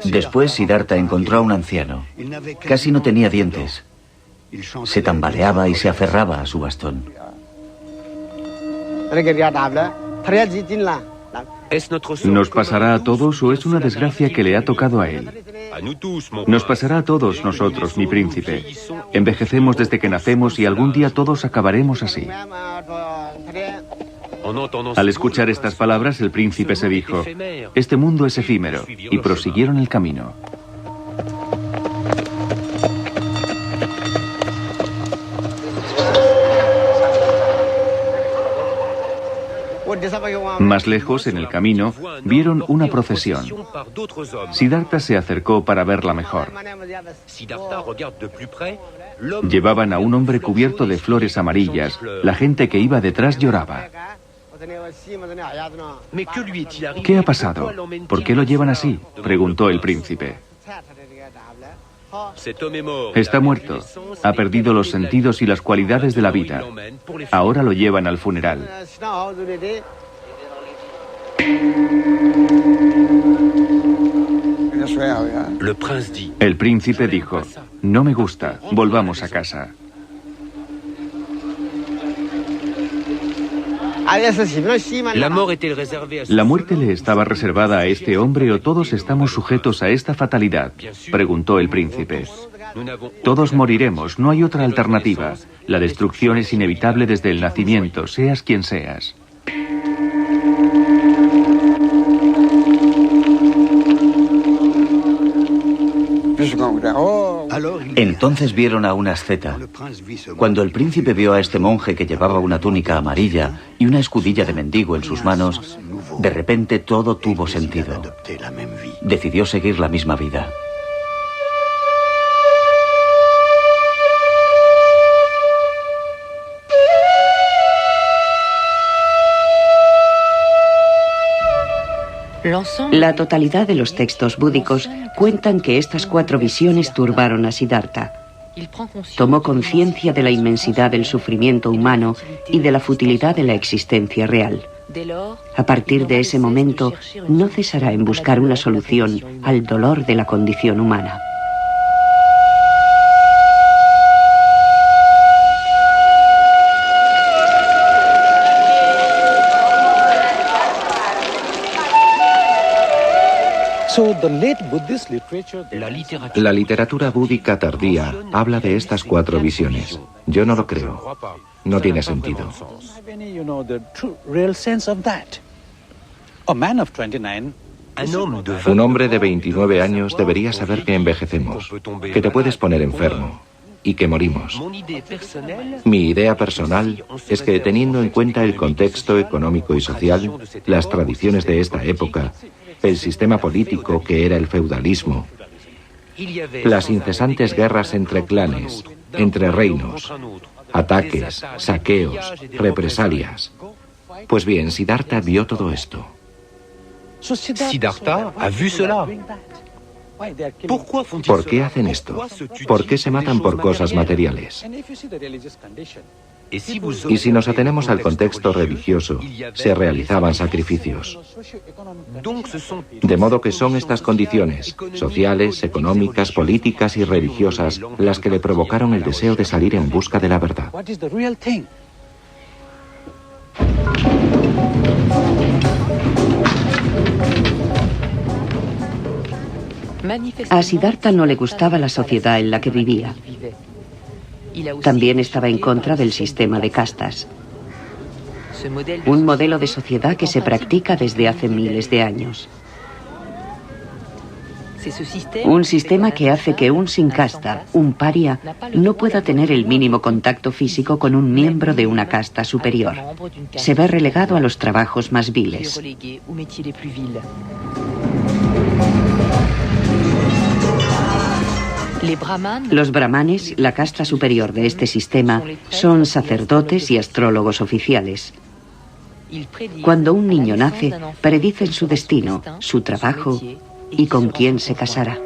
Después, Siddhartha encontró a un anciano. Casi no tenía dientes. Se tambaleaba y se aferraba a su bastón. ¿Nos pasará a todos o es una desgracia que le ha tocado a él? Nos pasará a todos nosotros, mi príncipe. Envejecemos desde que nacemos y algún día todos acabaremos así. Al escuchar estas palabras, el príncipe se dijo: este mundo es efímero, y prosiguieron el camino. Más lejos, en el camino, vieron una procesión. Siddhartha se acercó para verla mejor. Llevaban a un hombre cubierto de flores amarillas. La gente que iba detrás lloraba. ¿Qué ha pasado? ¿Por qué lo llevan así?, preguntó el príncipe. Está muerto. Ha perdido los sentidos y las cualidades de la vida. Ahora lo llevan al funeral. El príncipe dijo: no me gusta, volvamos a casa. ¿La muerte le estaba reservada a este hombre o todos estamos sujetos a esta fatalidad?, preguntó el príncipe. Todos moriremos, no hay otra alternativa. La destrucción es inevitable desde el nacimiento, seas quien seas. Entonces vieron a un asceta. Cuando el príncipe vio a este monje que llevaba una túnica amarilla y una escudilla de mendigo en sus manos, de repente todo tuvo sentido. Decidió seguir la misma vida. La totalidad de los textos búdicos cuentan que estas 4 visiones turbaron a Siddhartha. Tomó conciencia de la inmensidad del sufrimiento humano y de la futilidad de la existencia real. A partir de ese momento, no cesará en buscar una solución al dolor de la condición humana. La literatura búdica tardía habla de estas 4 visiones. Yo no lo creo. No tiene sentido. Un hombre de 29 años debería saber que envejecemos, que te puedes poner enfermo y que morimos. Mi idea personal es que, teniendo en cuenta el contexto económico y social, las tradiciones de esta época, el sistema político que era el feudalismo, las incesantes guerras entre clanes, entre reinos, ataques, saqueos, represalias. Pues bien, Siddhartha vio todo esto. Siddhartha ha vu cela. ¿Por qué hacen esto? ¿Por qué se matan por cosas materiales? Y si nos atenemos al contexto religioso, se realizaban sacrificios. De modo que son estas condiciones, sociales, económicas, políticas y religiosas, las que le provocaron el deseo de salir en busca de la verdad. A Siddhartha no le gustaba la sociedad en la que vivía. También estaba en contra del sistema de castas. Un modelo de sociedad que se practica desde hace miles de años. Un sistema que hace que un sin casta, un paria, no pueda tener el mínimo contacto físico con un miembro de una casta superior. Se ve relegado a los trabajos más viles. Los brahmanes, la casta superior de este sistema, son sacerdotes y astrólogos oficiales. Cuando un niño nace, predicen su destino, su trabajo y con quién se casará.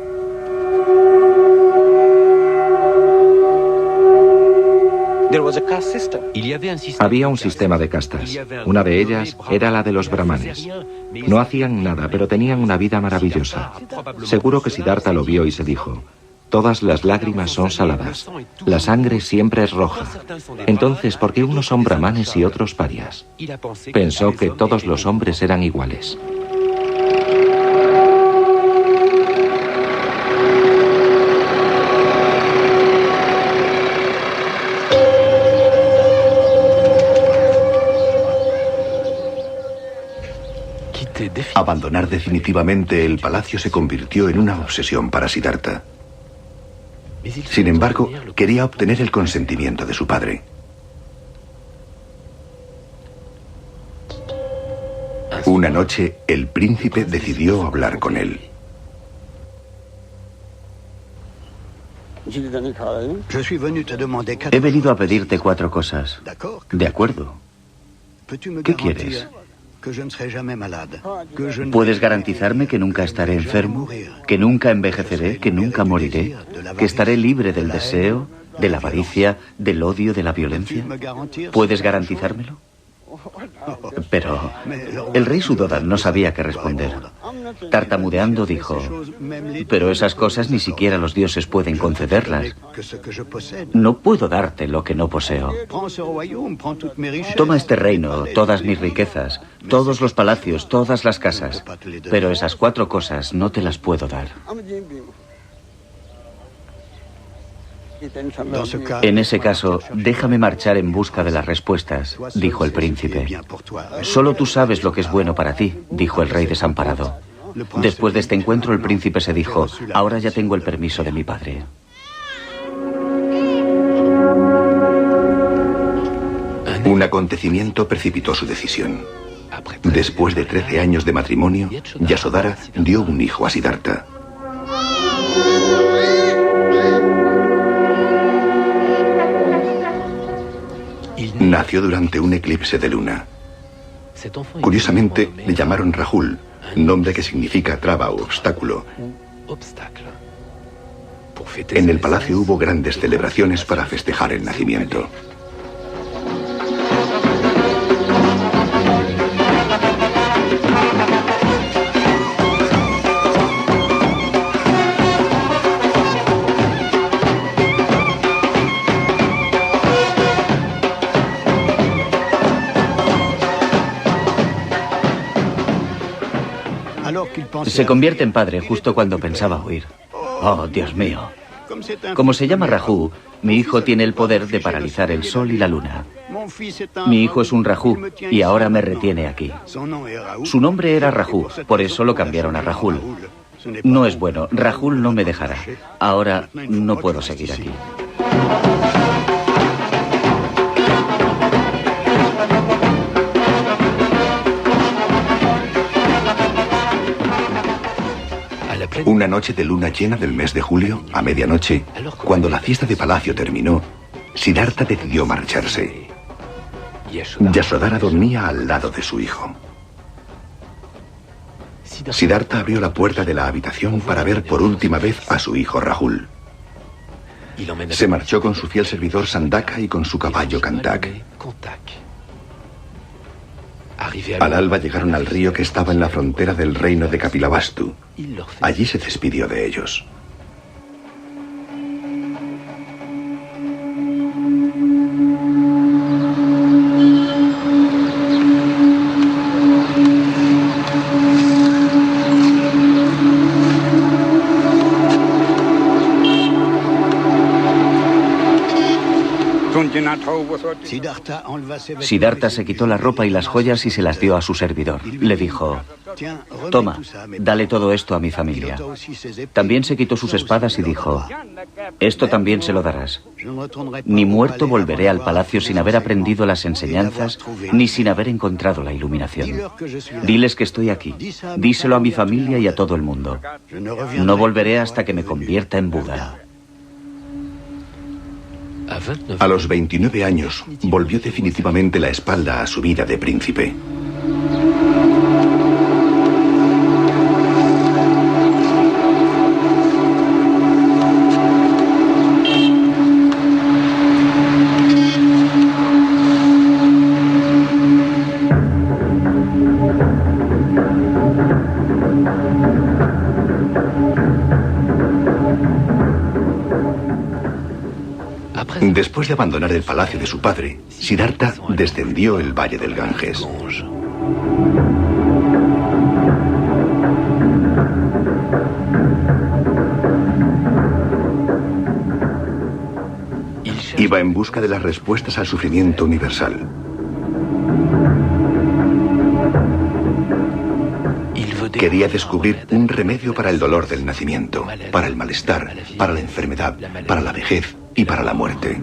Había un sistema de castas. Una de ellas era la de los brahmanes. No hacían nada, pero tenían una vida maravillosa. Seguro que Siddhartha lo vio y se dijo: todas las lágrimas son saladas. La sangre siempre es roja. Entonces, ¿por qué unos son brahmanes y otros parias? Pensó que todos los hombres eran iguales. Abandonar definitivamente el palacio se convirtió en una obsesión para Siddhartha. Sin embargo, quería obtener el consentimiento de su padre. Una noche, el príncipe decidió hablar con él. He venido a pedirte 4 cosas. De acuerdo. ¿Qué quieres? ¿Puedes garantizarme que nunca estaré enfermo? ¿Que nunca envejeceré? ¿Que nunca moriré? ¿Que estaré libre del deseo, de la avaricia, del odio, de la violencia? ¿Puedes garantizármelo? Pero el rey Suddhodan no sabía qué responder. Tartamudeando dijo: pero esas cosas ni siquiera los dioses pueden concederlas. No puedo darte lo que no poseo. Toma este reino, todas mis riquezas, todos los palacios, todas las casas, pero esas 4 cosas no te las puedo dar. En ese caso, déjame marchar en busca de las respuestas, dijo el príncipe. Solo tú sabes lo que es bueno para ti, dijo el rey desamparado. Después de este encuentro, el príncipe se dijo: ahora ya tengo el permiso de mi padre. Un acontecimiento precipitó su decisión. Después de 13 años de matrimonio, Yasodhara dio un hijo a Siddhartha. Nació durante un eclipse de luna. Curiosamente, le llamaron Rahul, nombre que significa traba o obstáculo. En el palacio hubo grandes celebraciones para festejar el nacimiento. Se convierte en padre justo cuando pensaba huir. Oh, Dios mío. Como se llama Rahu, mi hijo tiene el poder de paralizar el sol y la luna. Mi hijo es un Rahu y ahora me retiene aquí. Su nombre era Rahu, por eso lo cambiaron a Rahul. No es bueno, Rahul no me dejará. Ahora no puedo seguir aquí. Una noche de luna llena del mes de julio, a medianoche, cuando la fiesta de palacio terminó, Siddhartha decidió marcharse. Yasodhara dormía al lado de su hijo. Siddhartha abrió la puerta de la habitación para ver por última vez a su hijo Rahul. Se marchó con su fiel servidor Sandaka y con su caballo Kantak. Al alba llegaron al río que estaba en la frontera del reino de Kapilavastu. Allí se despidió de ellos. Siddhartha se quitó la ropa y las joyas y se las dio a su servidor. Le dijo: toma, dale todo esto a mi familia. También se quitó sus espadas y dijo: esto también se lo darás. Ni muerto volveré al palacio sin haber aprendido las enseñanzas ni sin haber encontrado la iluminación. Diles que estoy aquí. Díselo a mi familia y a todo el mundo. No volveré hasta que me convierta en Buda. A los 29 años, volvió definitivamente la espalda a su vida de príncipe. Después de abandonar el palacio de su padre, Siddhartha descendió el valle del Ganges. Iba en busca de las respuestas al sufrimiento universal. Quería descubrir un remedio para el dolor del nacimiento, para el malestar, para la enfermedad, para la vejez y para la muerte.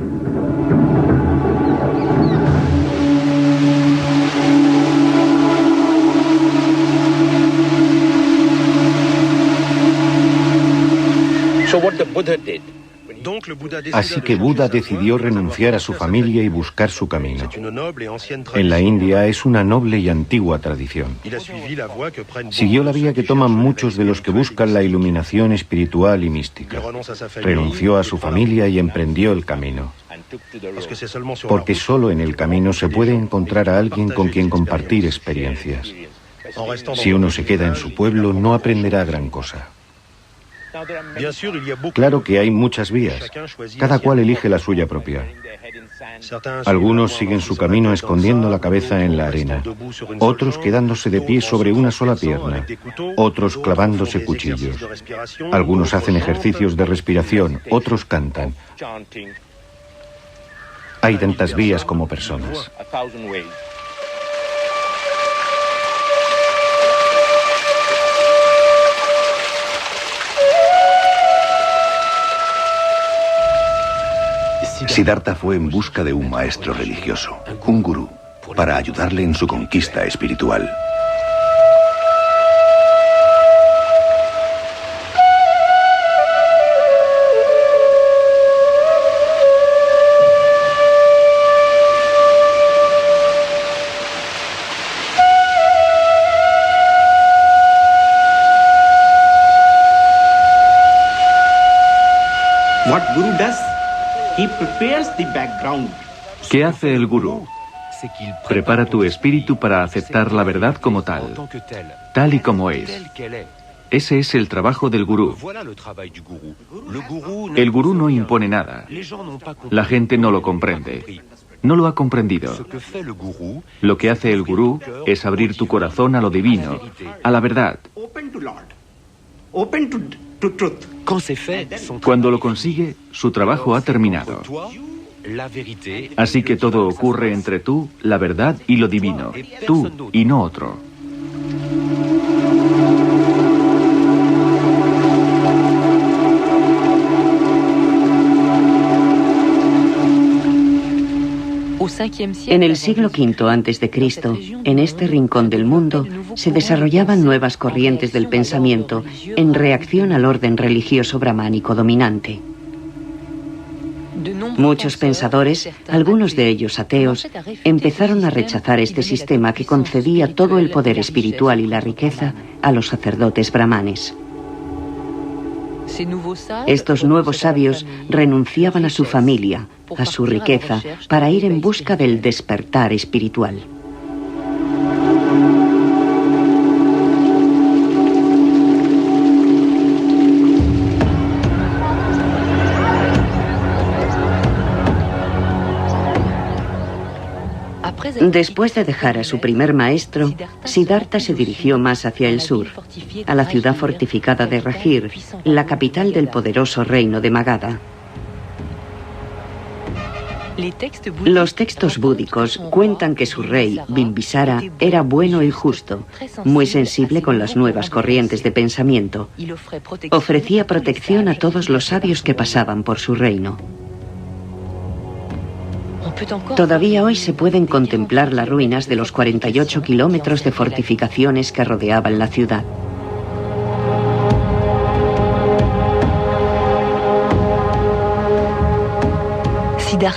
Así que Buda decidió renunciar a su familia y buscar su camino. En la India es una noble y antigua tradición. Siguió la vía que toman muchos de los que buscan la iluminación espiritual y mística. Renunció a su familia y emprendió el camino. Porque solo en el camino se puede encontrar a alguien con quien compartir experiencias. Si uno se queda en su pueblo, no aprenderá gran cosa. Claro que hay muchas vías, cada cual elige la suya propia. Algunos siguen su camino escondiendo la cabeza en la arena, otros quedándose de pie sobre una sola pierna, otros clavándose cuchillos. Algunos hacen ejercicios de respiración, otros cantan. Hay tantas vías como personas. Siddhartha fue en busca de un maestro religioso, un gurú, para ayudarle en su conquista espiritual. What Guru does? He prepares the background. ¿Qué hace el gurú? Prepara tu espíritu para aceptar la verdad como tal y como es. Ese es el trabajo del gurú. El gurú no impone nada. La gente no lo comprende. No lo ha comprendido. Lo que hace el gurú es abrir tu corazón a lo divino, a la verdad. Cuando lo consigue, su trabajo ha terminado. Así que todo ocurre entre tú, la verdad y lo divino. Tú y no otro. En el siglo V a.C., en este rincón del mundo, se desarrollaban nuevas corrientes del pensamiento en reacción al orden religioso brahmánico dominante. Muchos pensadores, algunos de ellos ateos, empezaron a rechazar este sistema que concedía todo el poder espiritual y la riqueza a los sacerdotes brahmanes. Estos nuevos sabios renunciaban a su familia, a su riqueza, para ir en busca del despertar espiritual. Después de dejar a su primer maestro, Siddhartha se dirigió más hacia el sur, a la ciudad fortificada de Rajir, la capital del poderoso reino de Magadha. Los textos búdicos cuentan que su rey, Bimbisara, era bueno y justo, muy sensible con las nuevas corrientes de pensamiento. Ofrecía protección a todos los sabios que pasaban por su reino. Todavía hoy se pueden contemplar las ruinas de los 48 kilómetros de fortificaciones que rodeaban la ciudad.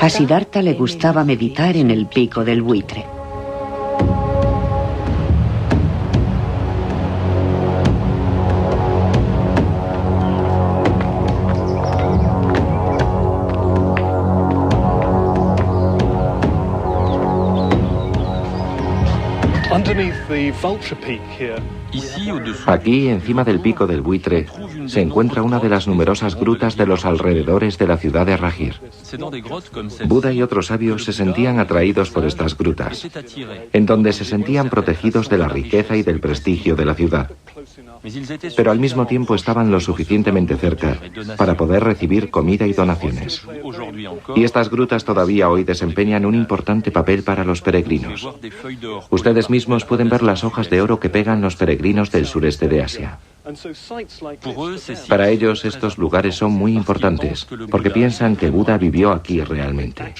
A Siddhartha le gustaba meditar en el pico del buitre. Aquí, encima del pico del buitre, se encuentra una de las numerosas grutas de los alrededores de la ciudad de Rajir. Buda y otros sabios se sentían atraídos por estas grutas, en donde se sentían protegidos de la riqueza y del prestigio de la ciudad. Pero al mismo tiempo estaban lo suficientemente cerca para poder recibir comida y donaciones. Y estas grutas todavía hoy desempeñan un importante papel para los peregrinos. Ustedes mismos pueden ver las hojas de oro que pegan los peregrinos del sureste de Asia. Para ellos estos lugares son muy importantes, porque piensan que Buda vivió aquí realmente.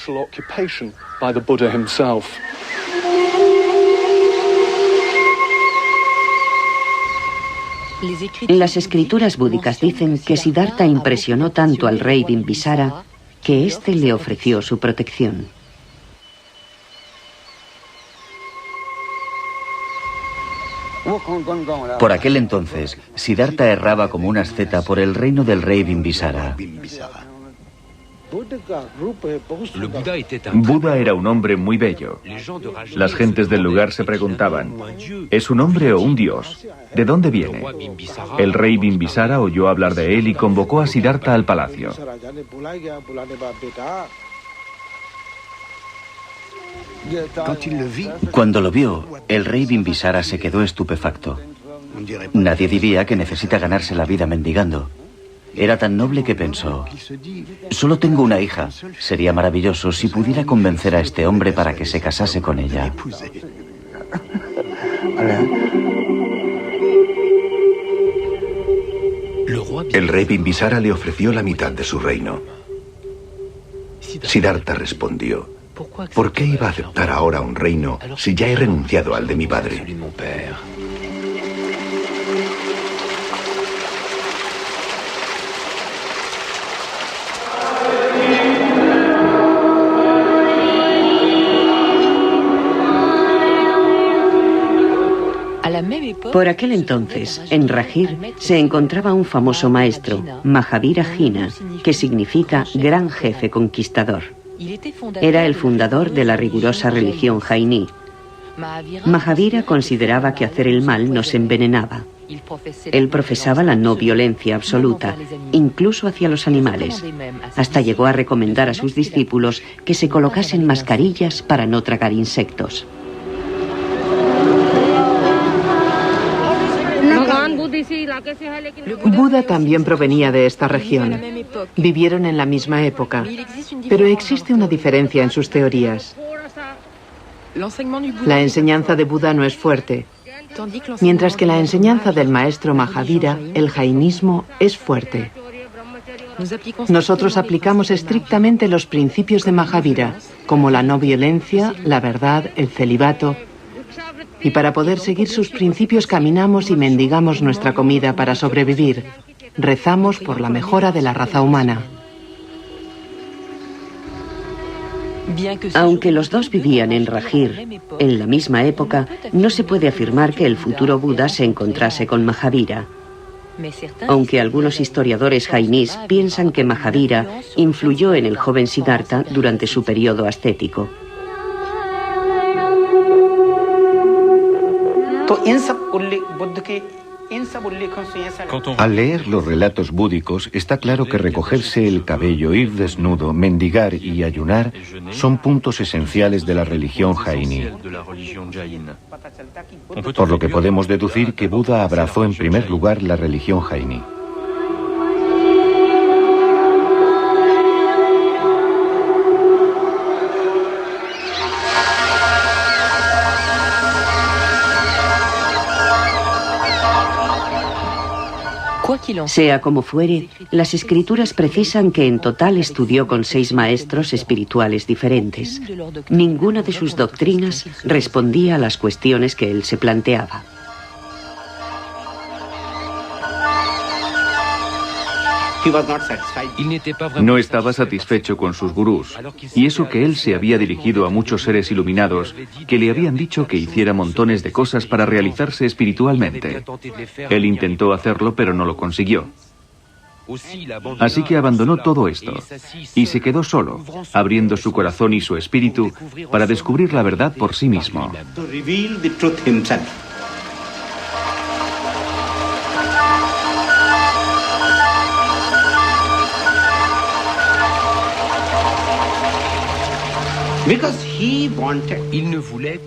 Las escrituras búdicas dicen que Siddhartha impresionó tanto al rey Bimbisara que éste le ofreció su protección. Por aquel entonces, Siddhartha erraba como una asceta por el reino del rey Bimbisara. Buda era un hombre muy bello. Las gentes del lugar se preguntaban, ¿es un hombre o un dios? ¿De dónde viene? El rey Bimbisara oyó hablar de él y convocó a Siddhartha al palacio. Cuando lo vio, el rey Bimbisara se quedó estupefacto. Nadie diría que necesita ganarse la vida mendigando. Era tan noble que pensó, solo tengo una hija. Sería maravilloso si pudiera convencer a este hombre para que se casase con ella. El rey Bimbisara le ofreció la mitad de su reino. Siddhartha respondió, ¿por qué iba a aceptar ahora un reino si ya he renunciado al de mi padre? Por aquel entonces, en Rajir, se encontraba un famoso maestro, Mahavira Jina, que significa gran jefe conquistador. Era el fundador de la rigurosa religión jainí. Mahavira consideraba que hacer el mal nos envenenaba. Él profesaba la no violencia absoluta, incluso hacia los animales. Hasta llegó a recomendar a sus discípulos que se colocasen mascarillas para no tragar insectos. Buda también provenía de esta región. Vivieron en la misma época, pero existe una diferencia en sus teorías. La enseñanza de Buda no es fuerte, mientras que la enseñanza del maestro Mahavira, el jainismo, es fuerte. Nosotros aplicamos estrictamente los principios de Mahavira, como la no violencia, la verdad, el celibato. Y para poder seguir sus principios caminamos y mendigamos nuestra comida para sobrevivir. Rezamos por la mejora de la raza humana. Aunque los dos vivían en Rajir, en la misma época, no se puede afirmar que el futuro Buda se encontrase con Mahavira. aunque algunos historiadores jainíes piensan que Mahavira influyó en el joven Siddhartha durante su periodo ascético. Al leer los relatos búdicos, está claro que recogerse el cabello, ir desnudo, mendigar y ayunar son puntos esenciales de la religión jainí. Por lo que podemos deducir que Buda abrazó en primer lugar la religión jainí. Sea como fuere, las escrituras precisan que en total estudió con 6 maestros espirituales diferentes. Ninguna de sus doctrinas respondía a las cuestiones que él se planteaba. No estaba satisfecho con sus gurús, y eso que él se había dirigido a muchos seres iluminados que le habían dicho que hiciera montones de cosas para realizarse espiritualmente. Él intentó hacerlo, pero no lo consiguió. Así que abandonó todo esto y se quedó solo, abriendo su corazón y su espíritu para descubrir la verdad por sí mismo.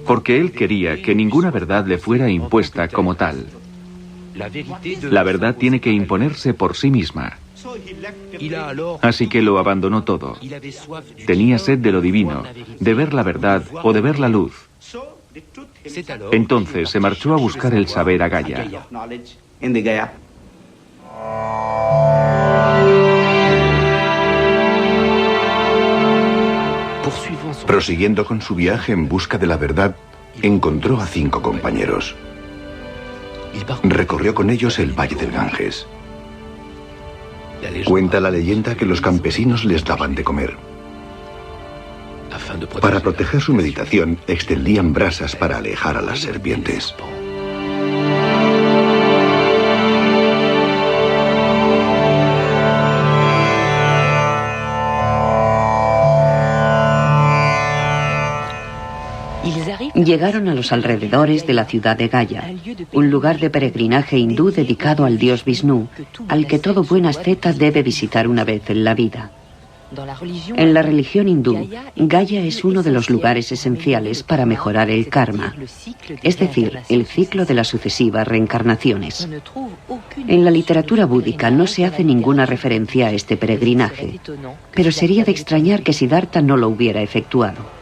Porque él quería que ninguna verdad le fuera impuesta como tal. La verdad tiene que imponerse por sí misma. Así que lo abandonó todo. Tenía sed de lo divino, de ver la verdad o de ver la luz. Entonces se marchó a buscar el saber a Gaya. Prosiguiendo con su viaje en busca de la verdad, encontró a 5 compañeros. Recorrió con ellos el valle del Ganges. Cuenta la leyenda que los campesinos les daban de comer. Para proteger su meditación, extendían brasas para alejar a las serpientes. Llegaron a los alrededores de la ciudad de Gaya, un lugar de peregrinaje hindú dedicado al dios Vishnu, al que todo buen asceta debe visitar una vez en la vida. En la religión hindú, Gaya es uno de los lugares esenciales para mejorar el karma, es decir, el ciclo de las sucesivas reencarnaciones. En la literatura búdica no se hace ninguna referencia a este peregrinaje, pero sería de extrañar que Siddhartha no lo hubiera efectuado.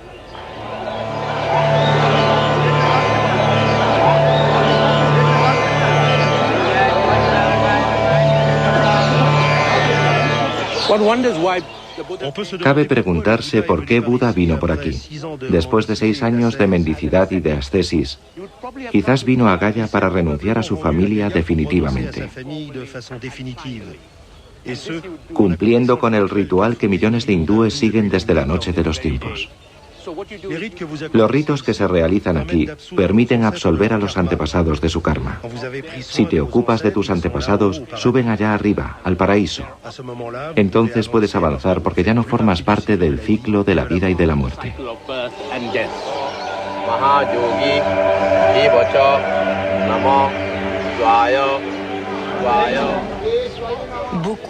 Cabe preguntarse por qué Buda vino por aquí. Después de 6 años de mendicidad y de ascesis, quizás vino a Gaya para renunciar a su familia definitivamente, cumpliendo con el ritual que millones de hindúes siguen desde la noche de los tiempos. Los ritos que se realizan aquí permiten absolver a los antepasados de su karma. Si te ocupas de tus antepasados, suben allá arriba, al paraíso. Entonces puedes avanzar porque ya no formas parte del ciclo de la vida y de la muerte.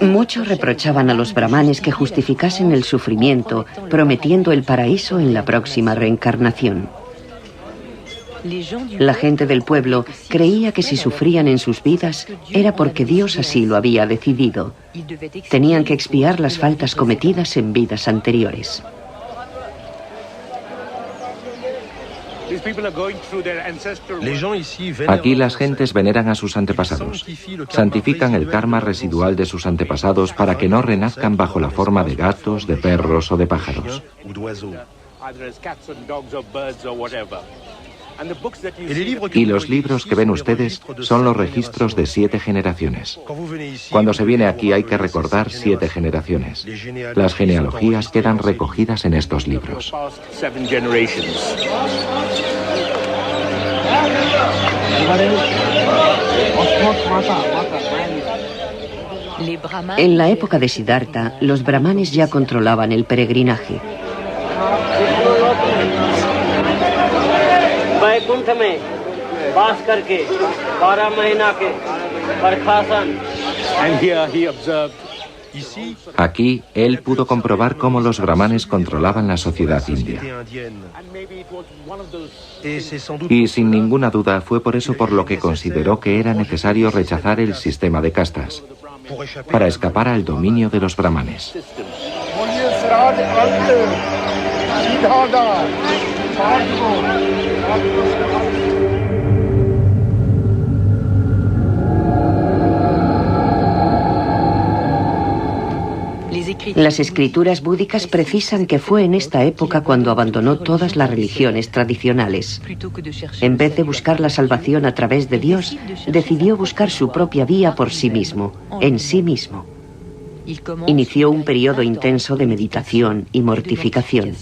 Muchos reprochaban a los brahmanes que justificasen el sufrimiento, prometiendo el paraíso en la próxima reencarnación. La gente del pueblo creía que si sufrían en sus vidas era porque Dios así lo había decidido. Tenían que expiar las faltas cometidas en vidas anteriores. Aquí las gentes veneran a sus antepasados. Santifican el karma residual de sus antepasados para que no renazcan bajo la forma de gatos, de perros o de pájaros. Y los libros que ven ustedes son los registros de 7 generaciones. Cuando se viene aquí hay que recordar 7 generaciones. Las genealogías quedan recogidas en estos libros. En la época de Siddhartha, los brahmanes ya controlaban el peregrinaje. Aquí, él pudo comprobar cómo los brahmanes controlaban la sociedad india. Y sin ninguna duda fue por eso por lo que consideró que era necesario rechazar el sistema de castas, para escapar al dominio de los brahmanes. Las escrituras búdicas precisan que fue en esta época cuando abandonó todas las religiones tradicionales. En vez de buscar la salvación a través de Dios, decidió buscar su propia vía por sí mismo, en sí mismo. Inició un periodo intenso de meditación y mortificación.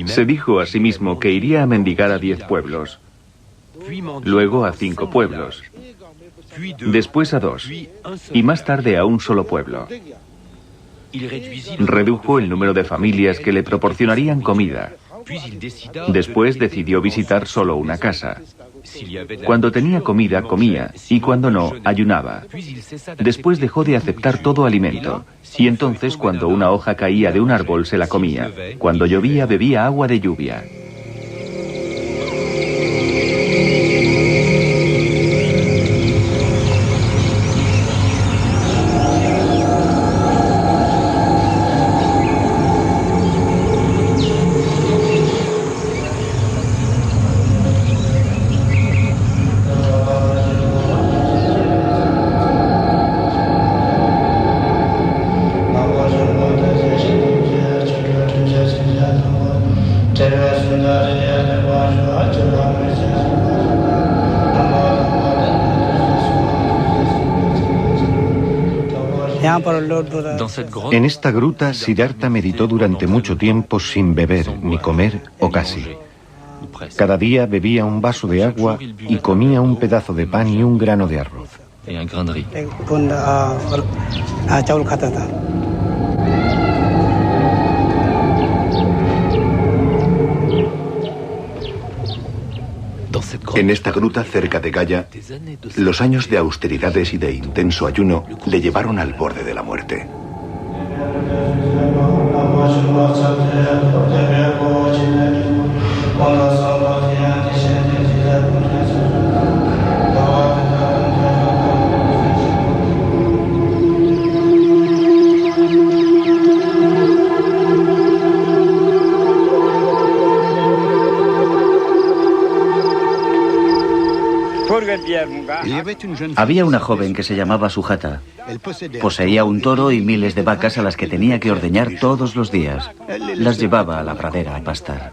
Se dijo a sí mismo que iría a mendigar a 10 pueblos, luego a 5 pueblos, después a 2, y más tarde a un solo pueblo. Redujo el número de familias que le proporcionarían comida. Después decidió visitar solo una casa. Cuando tenía comida, comía, y cuando no, ayunaba. Después dejó de aceptar todo alimento, y entonces cuando una hoja caía de un árbol se la comía. Cuando llovía, bebía agua de lluvia. En esta gruta, Siddhartha meditó durante mucho tiempo sin beber, ni comer, o casi. Cada día bebía un vaso de agua y comía un pedazo de pan y un grano de arroz. En esta gruta cerca de Gaya, los años de austeridades y de intenso ayuno le llevaron al borde de la muerte. Había una joven que se llamaba Sujata. Poseía un toro y miles de vacas a las que tenía que ordeñar todos los días. Las llevaba a la pradera a pastar.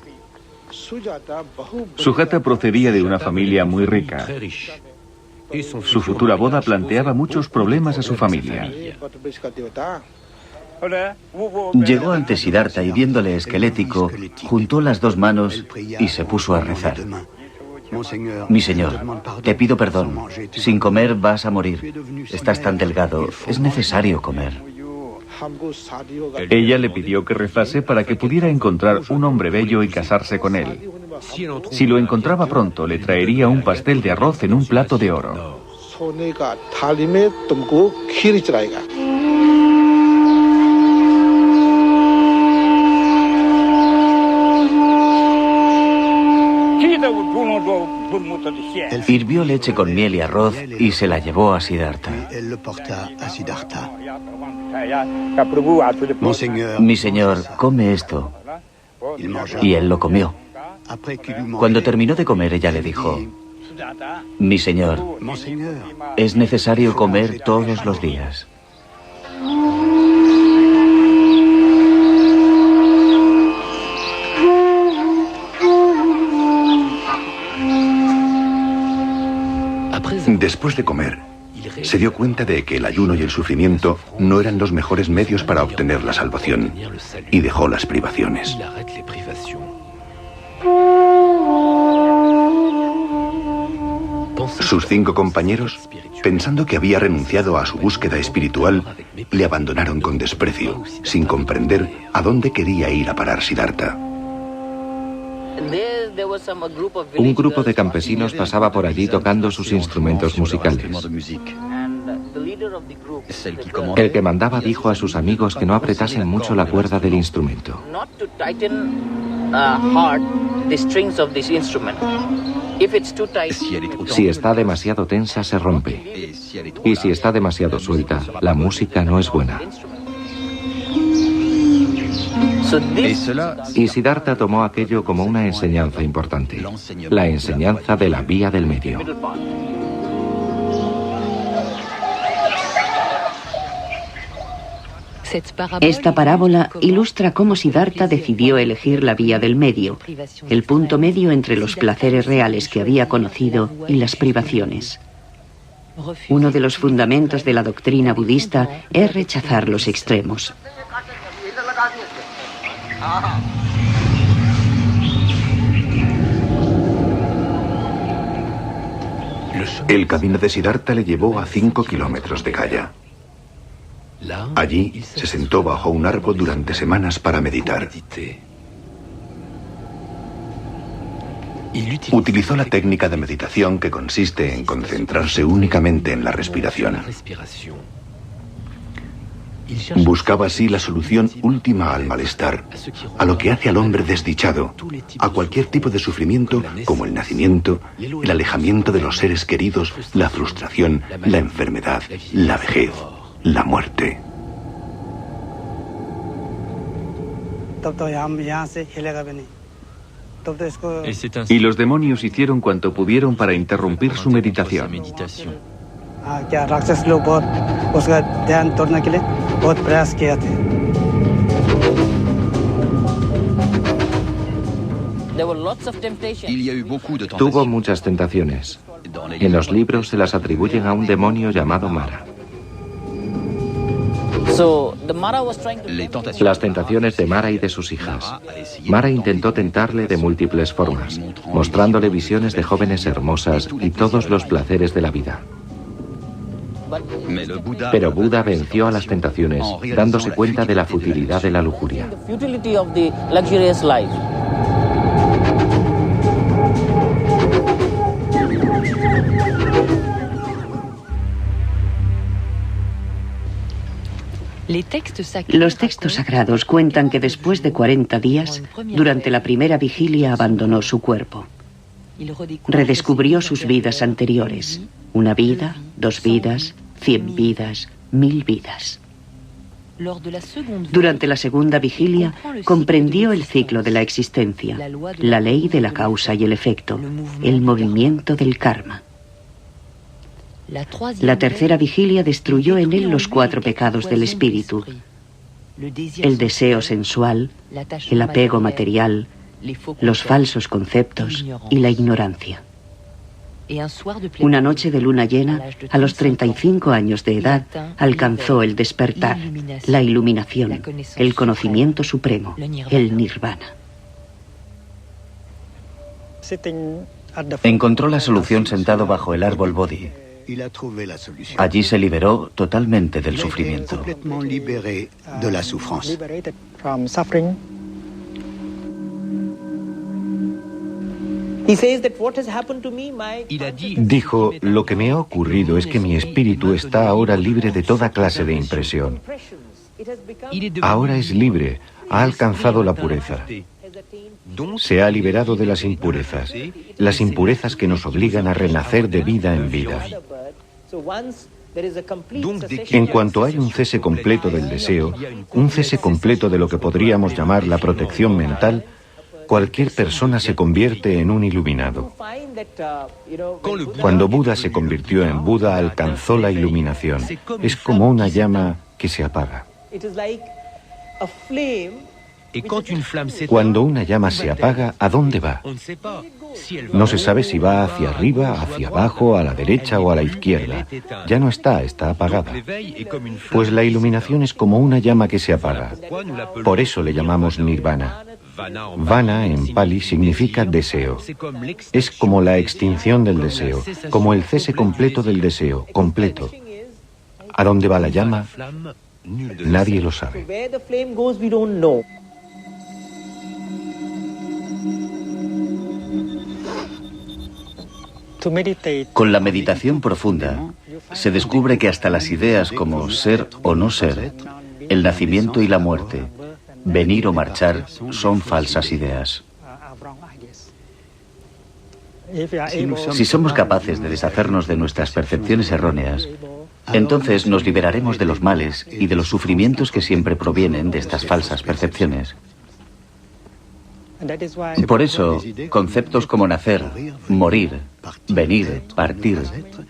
Sujata procedía de una familia muy rica. Su futura boda planteaba muchos problemas a su familia. Llegó ante Siddhartha y viéndole esquelético, juntó las dos manos y se puso a rezar. Mi señor, te pido perdón. Sin comer vas a morir. Estás tan delgado. Es necesario comer. Ella le pidió que rezase para que pudiera encontrar un hombre bello y casarse con él. Si lo encontraba pronto, le traería un pastel de arroz en un plato de oro. Hirvió leche con miel y arroz y se la llevó a Siddhartha. Mi señor, come esto. Y él lo comió. Cuando terminó de comer, ella le dijo: mi señor, es necesario comer todos los días. Después de comer, se dio cuenta de que el ayuno y el sufrimiento no eran los mejores medios para obtener la salvación y dejó las privaciones. Sus 5 compañeros, pensando que había renunciado a su búsqueda espiritual, le abandonaron con desprecio, sin comprender a dónde quería ir a parar Siddhartha. Un grupo de campesinos pasaba por allí tocando sus instrumentos musicales. El que mandaba dijo a sus amigos que no apretasen mucho la cuerda del instrumento. Si está demasiado tensa, se rompe. Y si está demasiado suelta, la música no es buena. Y Siddhartha tomó aquello como una enseñanza importante, la enseñanza de la vía del medio. Esta parábola ilustra cómo Siddhartha decidió elegir la vía del medio, el punto medio entre los placeres reales que había conocido y las privaciones. Uno de los fundamentos de la doctrina budista es rechazar los extremos. El camino de Siddhartha le llevó a 5 kilómetros de Gaya. Allí se sentó bajo un árbol durante semanas para meditar. Utilizó la técnica de meditación que consiste en concentrarse únicamente en la respiración. Buscaba así la solución última al malestar, a lo que hace al hombre desdichado, a cualquier tipo de sufrimiento como el nacimiento, el alejamiento de los seres queridos, la frustración, la enfermedad, la vejez, la muerte. Y los demonios hicieron cuanto pudieron para interrumpir su meditación. Tuvo muchas tentaciones. En los libros se las atribuyen a un demonio llamado Mara. Las tentaciones de Mara y de sus hijas. Mara intentó tentarle de múltiples formas, mostrándole visiones de jóvenes hermosas y todos los placeres de la vida. Pero Buda venció a las tentaciones, dándose cuenta de la futilidad de la lujuria. Los textos sagrados cuentan que después de 40 días, durante la primera vigilia abandonó su cuerpo. Redescubrió sus vidas anteriores. 1 vida, 2 vidas, 100 vidas, 1000 vidas. Durante la segunda vigilia, comprendió el ciclo de la existencia, la ley de la causa y el efecto, el movimiento del karma. La tercera vigilia destruyó en él los 4 pecados del espíritu: el deseo sensual, el apego material, los falsos conceptos y la ignorancia. Una noche de luna llena, a los 35 años de edad, alcanzó el despertar, la iluminación, el conocimiento supremo, el nirvana. Encontró la solución sentado bajo el árbol Bodhi. Allí se liberó totalmente del sufrimiento. Dijo, lo que me ha ocurrido es que mi espíritu está ahora libre de toda clase de impresión. Ahora es libre, ha alcanzado la pureza. Se ha liberado de las impurezas que nos obligan a renacer de vida en vida. En cuanto hay un cese completo del deseo, un cese completo de lo que podríamos llamar la protección mental, cualquier persona se convierte en un iluminado. Cuando Buda se convirtió en Buda, alcanzó la iluminación. Es como una llama que se apaga. Cuando una llama se apaga, ¿a dónde va? No se sabe si va hacia arriba, hacia abajo, a la derecha o a la izquierda. Ya no está apagada. Pues la iluminación es como una llama que se apaga. Por eso le llamamos nirvana. Vana en pali significa deseo. Es como la extinción del deseo, como el cese completo del deseo, completo. ¿A dónde va la llama? Nadie lo sabe. Con la meditación profunda, se descubre que hasta las ideas como ser o no ser, el nacimiento y la muerte, venir o marchar, son falsas ideas. Si somos capaces de deshacernos de nuestras percepciones erróneas, entonces nos liberaremos de los males y de los sufrimientos que siempre provienen de estas falsas percepciones. Por eso, conceptos como nacer, morir, venir, partir,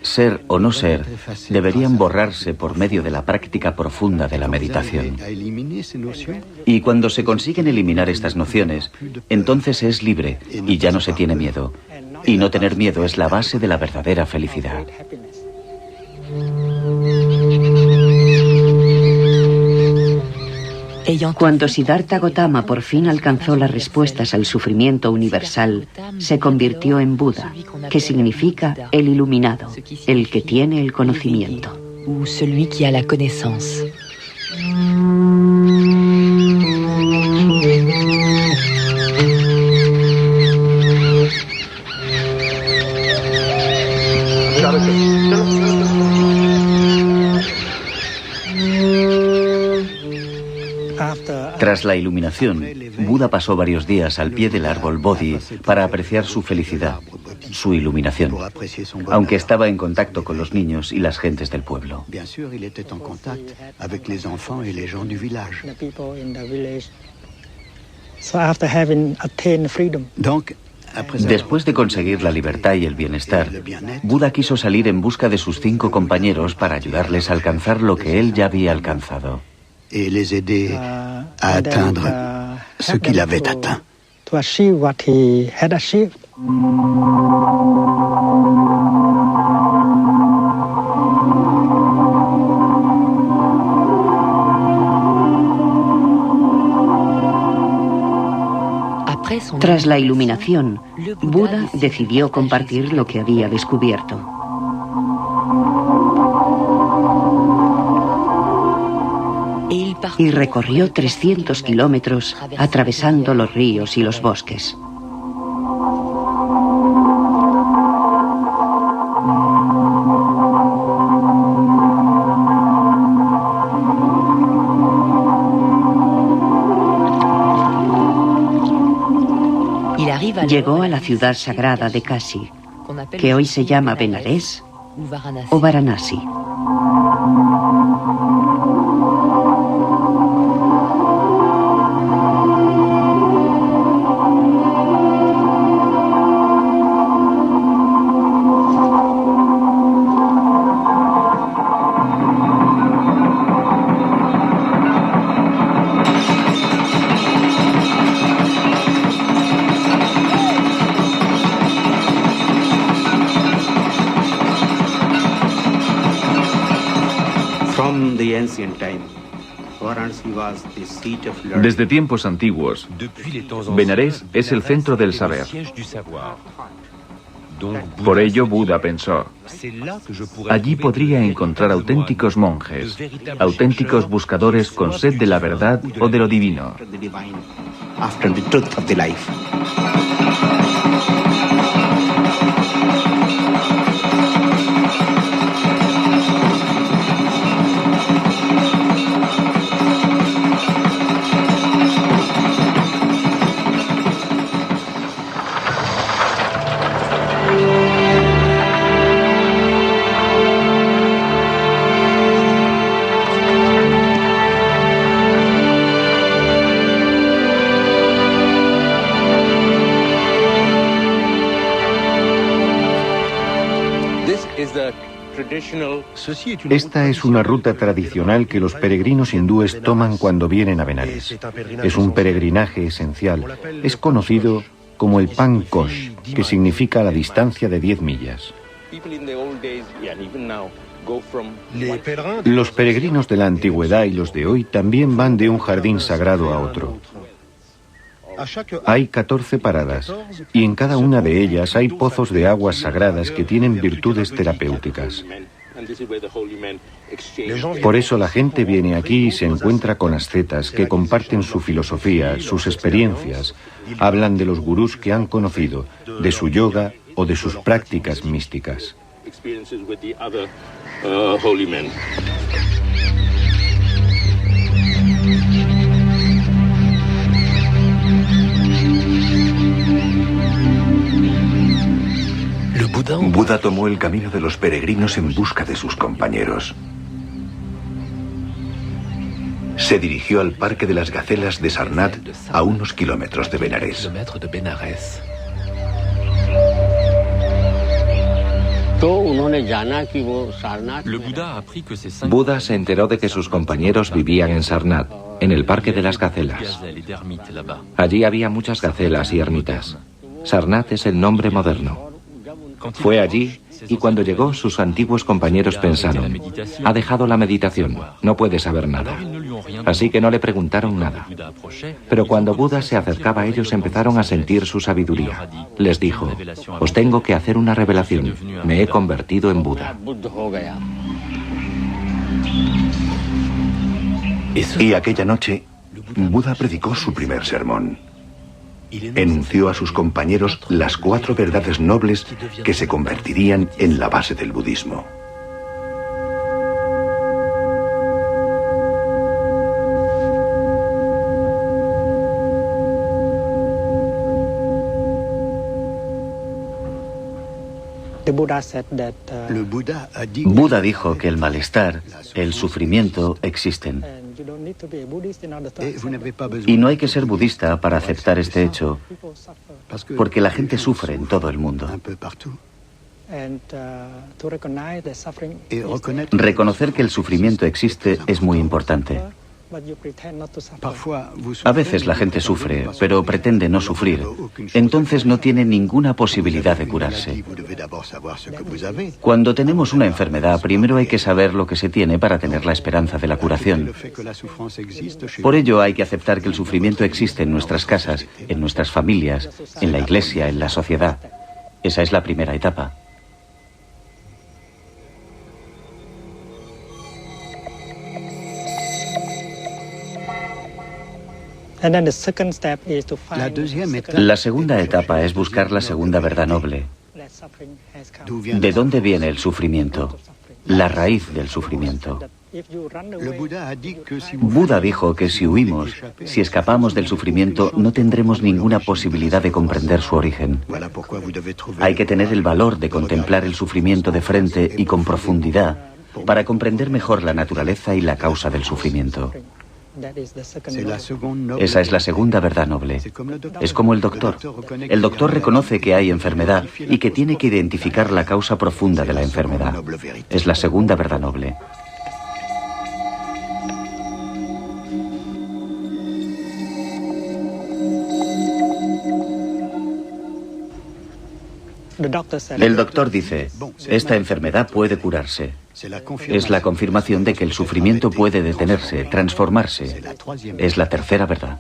ser o no ser, deberían borrarse por medio de la práctica profunda de la meditación. Y cuando se consiguen eliminar estas nociones, entonces se es libre y ya no se tiene miedo. Y no tener miedo es la base de la verdadera felicidad. Cuando Siddhartha Gautama por fin alcanzó las respuestas al sufrimiento universal, se convirtió en Buda, que significa el iluminado, el que tiene el conocimiento. Tras la iluminación, Buda pasó varios días al pie del árbol Bodhi para apreciar su felicidad, su iluminación, aunque estaba en contacto con los niños y las gentes del pueblo. Después de conseguir la libertad y el bienestar, Buda quiso salir en busca de sus 5 compañeros para ayudarles a alcanzar lo que él ya había alcanzado. Et les aider à atteindre ce qu'il avait atteint. Tras la iluminación, Buda decidió compartir lo que había descubierto. Y recorrió 300 kilómetros atravesando los ríos y los bosques. Llegó a la ciudad sagrada de Kashi, que hoy se llama Benares o Varanasi. Desde tiempos antiguos, Benares es el centro del saber. Por ello, Buda pensó, allí podría encontrar auténticos monjes, auténticos buscadores con sed de la verdad o de lo divino. Esta es una ruta tradicional que los peregrinos hindúes toman cuando vienen a Benares. Es un peregrinaje esencial. Es conocido como el Pankosh, que significa la distancia de 10 millas. Los peregrinos de la antigüedad y los de hoy también van de un jardín sagrado a otro. Hay 14 paradas y en cada una de ellas hay pozos de aguas sagradas que tienen virtudes terapéuticas. Por eso la gente viene aquí y se encuentra con ascetas que comparten su filosofía, sus experiencias, hablan de los gurús que han conocido, de su yoga o de sus prácticas místicas. Buda tomó el camino de los peregrinos en busca de sus compañeros. Se dirigió al Parque de las Gacelas de Sarnath, a unos kilómetros de Benares. Buda se enteró de que sus compañeros vivían en Sarnath, en el Parque de las Gacelas. Allí había muchas gacelas y ermitas. Sarnath es el nombre moderno. Fue allí y cuando llegó sus antiguos compañeros pensaron: ha dejado la meditación, no puede saber nada. Así que no le preguntaron nada. Pero cuando Buda se acercaba a ellos empezaron a sentir su sabiduría. Les dijo: os tengo que hacer una revelación, me he convertido en Buda. Y aquella noche, Buda predicó su primer sermón. Enunció a sus compañeros las 4 verdades nobles que se convertirían en la base del budismo. Buda dijo que el malestar, el sufrimiento existen. Y no hay que ser budista para aceptar este hecho, porque la gente sufre en todo el mundo. Reconocer que el sufrimiento existe es muy importante. A veces la gente sufre, pero pretende no sufrir. Entonces no tiene ninguna posibilidad de curarse. Cuando tenemos una enfermedad, primero hay que saber lo que se tiene para tener la esperanza de la curación. Por ello hay que aceptar que el sufrimiento existe en nuestras casas, en nuestras familias, en la iglesia, en la sociedad. Esa es la primera etapa. La segunda etapa es buscar la segunda verdad noble. ¿De dónde viene el sufrimiento? La raíz del sufrimiento. Buda dijo que si huimos, si escapamos del sufrimiento, no tendremos ninguna posibilidad de comprender su origen. Hay que tener el valor de contemplar el sufrimiento de frente y con profundidad para comprender mejor la naturaleza y la causa del sufrimiento. Esa es la segunda verdad noble. Es como el doctor. El doctor reconoce que hay enfermedad y que tiene que identificar la causa profunda de la enfermedad. Es la segunda verdad noble. El doctor dice: esta enfermedad puede curarse. Es la confirmación de que el sufrimiento puede detenerse, transformarse. Es la tercera verdad.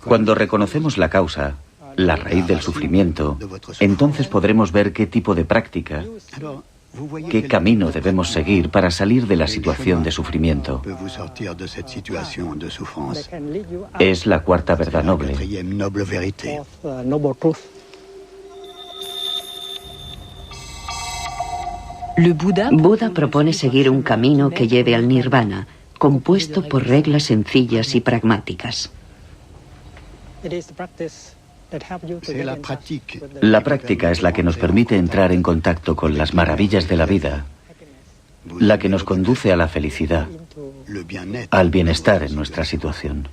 Cuando reconocemos la causa, la raíz del sufrimiento, entonces podremos ver qué tipo de práctica, qué camino debemos seguir para salir de la situación de sufrimiento. Es la cuarta verdad noble. Buda propone seguir un camino que lleve al nirvana, compuesto por reglas sencillas y pragmáticas. La práctica es la que nos permite entrar en contacto con las maravillas de la vida, la que nos conduce a la felicidad, al bienestar en nuestra situación.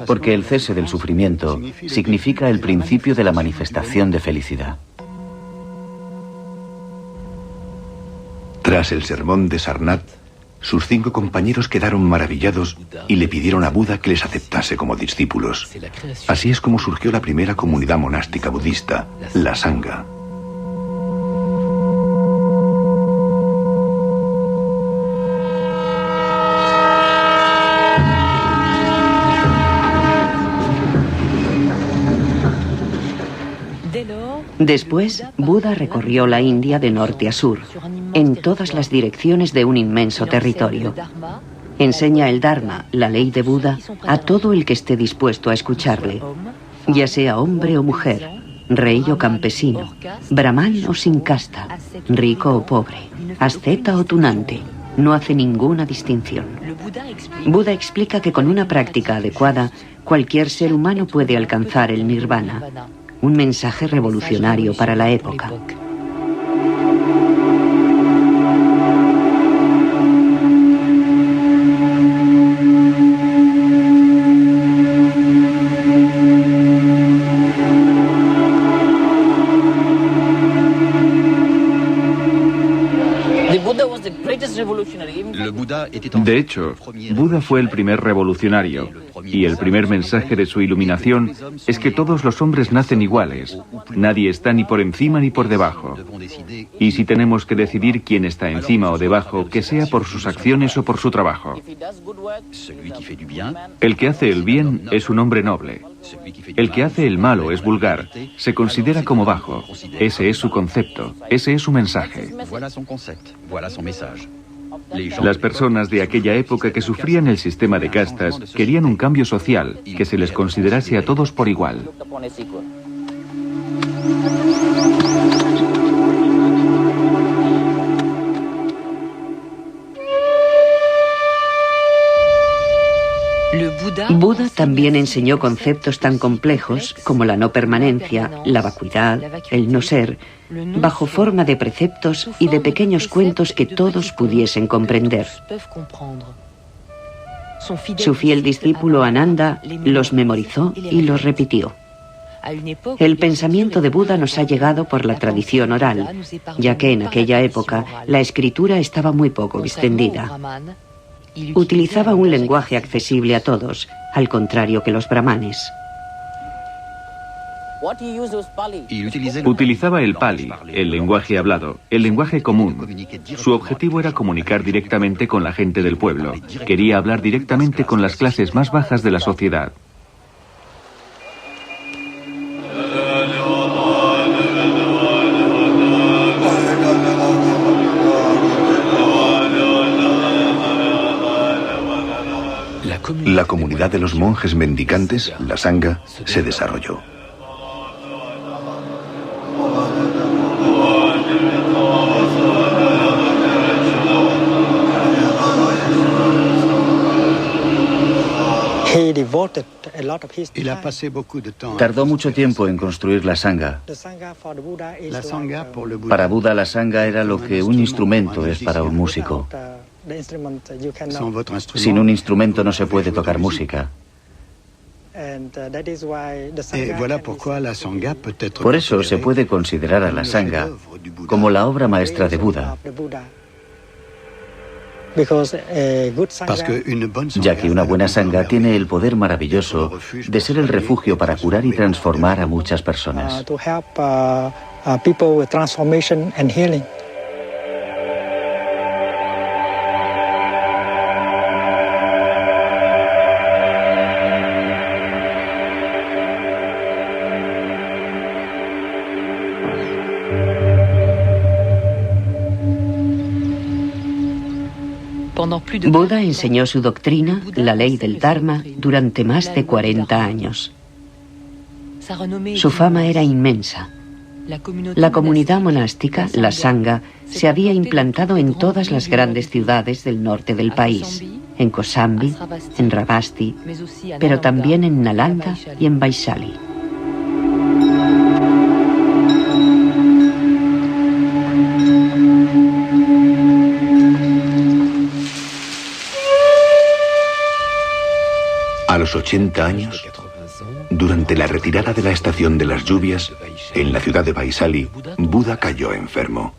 Porque el cese del sufrimiento significa el principio de la manifestación de felicidad. Tras el sermón de Sarnath, sus 5 compañeros quedaron maravillados y le pidieron a Buda que les aceptase como discípulos. Así es como surgió la primera comunidad monástica budista, la Sangha. Después, Buda recorrió la India de norte a sur, en todas las direcciones de un inmenso territorio. Enseña el Dharma, la ley de Buda, a todo el que esté dispuesto a escucharle, ya sea hombre o mujer, rey o campesino, brahmán o sin casta, rico o pobre, asceta o tunante. No hace ninguna distinción. Buda explica que con una práctica adecuada, cualquier ser humano puede alcanzar el nirvana. Un mensaje revolucionario para la época. De hecho, Buda fue el primer revolucionario, y el primer mensaje de su iluminación es que todos los hombres nacen iguales. Nadie está ni por encima ni por debajo. Y si tenemos que decidir quién está encima o debajo, que sea por sus acciones o por su trabajo. El que hace el bien es un hombre noble. El que hace el malo es vulgar. Se considera como bajo. Ese es su concepto. Ese es su mensaje. Las personas de aquella época que sufrían el sistema de castas querían un cambio social, que se les considerase a todos por igual. Buda también enseñó conceptos tan complejos como la no permanencia, la vacuidad, el no ser, bajo forma de preceptos y de pequeños cuentos que todos pudiesen comprender. Su fiel discípulo Ananda los memorizó y los repitió. El pensamiento de Buda nos ha llegado por la tradición oral, ya que en aquella época la escritura estaba muy poco extendida. Utilizaba un lenguaje accesible a todos, al contrario que los brahmanes. Utilizaba el Pali, el lenguaje hablado, el lenguaje común. Su objetivo era comunicar directamente con la gente del pueblo. Quería hablar directamente con las clases más bajas de la sociedad. La comunidad de los monjes mendicantes, la Sangha, se desarrolló. Tardó mucho tiempo en construir la Sangha. Para Buda, la Sangha era lo que un instrumento es para un músico. Sin un instrumento no se puede tocar música. Por eso se puede considerar a la Sangha como la obra maestra de Buda, ya que una buena Sangha tiene el poder maravilloso de ser el refugio para curar y transformar a muchas personas. Buda enseñó su doctrina, la ley del Dharma, durante más de 40 años. Su fama era inmensa. La comunidad monástica, la Sangha, se había implantado en todas las grandes ciudades del norte del país, en Kosambi, en Ravasti, pero también en Nalanda y en Vaishali. 80 años, durante la retirada de la estación de las lluvias, en la ciudad de Vaisali, Buda cayó enfermo.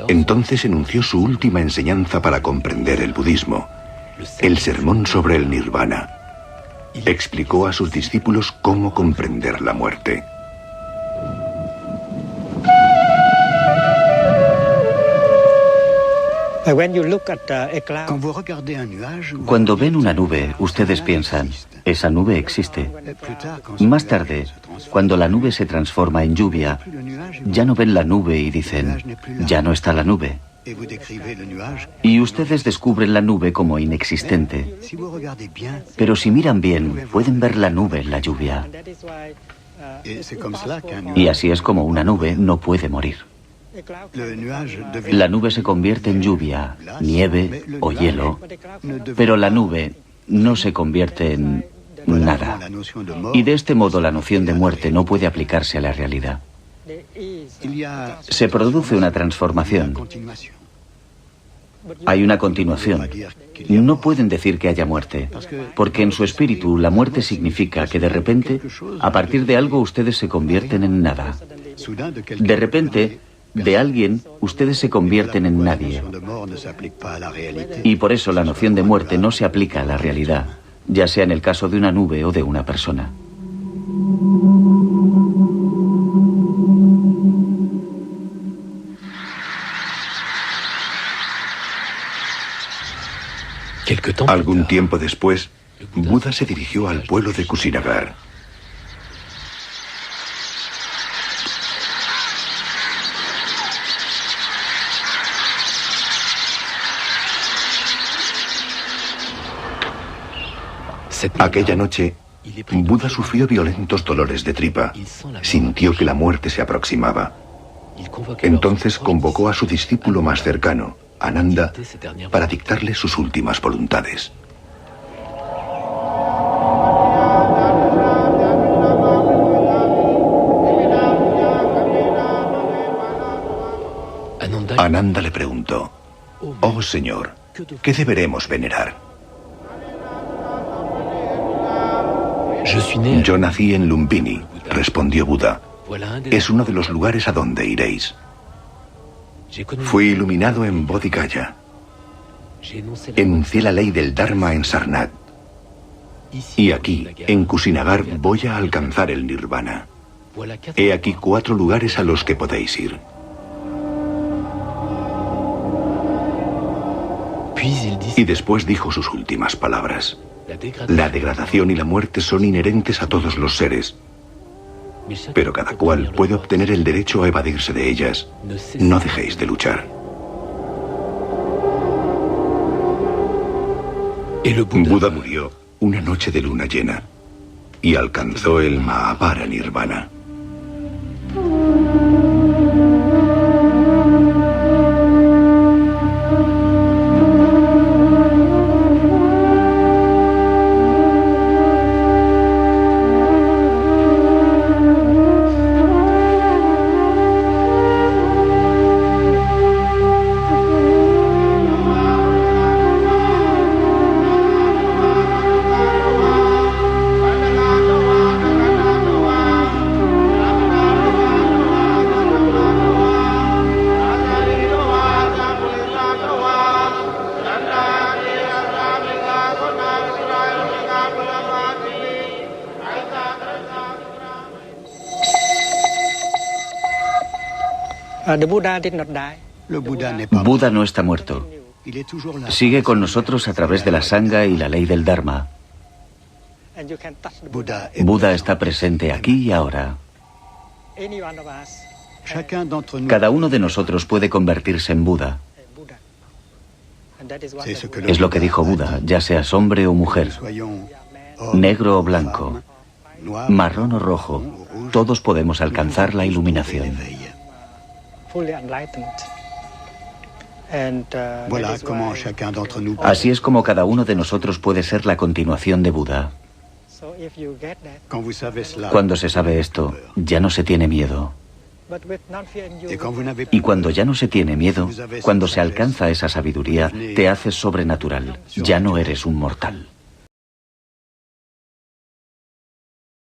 Entonces enunció su última enseñanza para comprender el budismo, el sermón sobre el nirvana. Explicó a sus discípulos cómo comprender la muerte. Cuando ven una nube, ustedes piensan, esa nube existe. Más tarde, cuando la nube se transforma en lluvia, ya no ven la nube y dicen, ya no está la nube. Y ustedes descubren la nube como inexistente. Pero si miran bien, pueden ver la nube en la lluvia. Y así es como una nube no puede morir. La nube se convierte en lluvia, nieve o hielo, pero la nube no se convierte en nada. Y de este modo la noción de muerte no puede aplicarse a la realidad. Se produce una transformación. Hay una continuación. No pueden decir que haya muerte, porque en su espíritu la muerte significa que de repente, a partir de algo, ustedes se convierten en nada. De repente, de alguien, ustedes se convierten en nadie. Y por eso la noción de muerte no se aplica a la realidad, ya sea en el caso de una nube o de una persona. Algún tiempo después, Buda se dirigió al pueblo de Kusinagar. Aquella noche, Buda sufrió violentos dolores de tripa. Sintió que la muerte se aproximaba. Entonces convocó a su discípulo más cercano, Ananda, para dictarle sus últimas voluntades. Ananda le preguntó, «Oh Señor, ¿qué deberemos venerar?» «Yo nací en Lumbini», respondió Buda. «Es uno de los lugares a donde iréis. Fui iluminado en Bodhigaya. Enuncié la ley del Dharma en Sarnath. Y aquí, en Kusinagar, voy a alcanzar el Nirvana. He aquí 4 lugares a los que podéis ir». Y después dijo sus últimas palabras. La degradación y la muerte son inherentes a todos los seres, pero cada cual puede obtener el derecho a evadirse de ellas. No dejéis de luchar. Buda murió una noche de luna llena y alcanzó el Mahapara Nirvana. Buda no está muerto. Sigue con nosotros a través de la Sangha y la ley del Dharma. Buda está presente aquí y ahora. Cada uno de nosotros puede convertirse en Buda. Es lo que dijo Buda, ya seas hombre o mujer, negro o blanco, marrón o rojo, todos podemos alcanzar la iluminación. Así es como cada uno de nosotros puede ser la continuación de Buda. Cuando se sabe esto, ya no se tiene miedo. Y cuando ya no se tiene miedo, cuando se alcanza esa sabiduría, te haces sobrenatural. Ya no eres un mortal.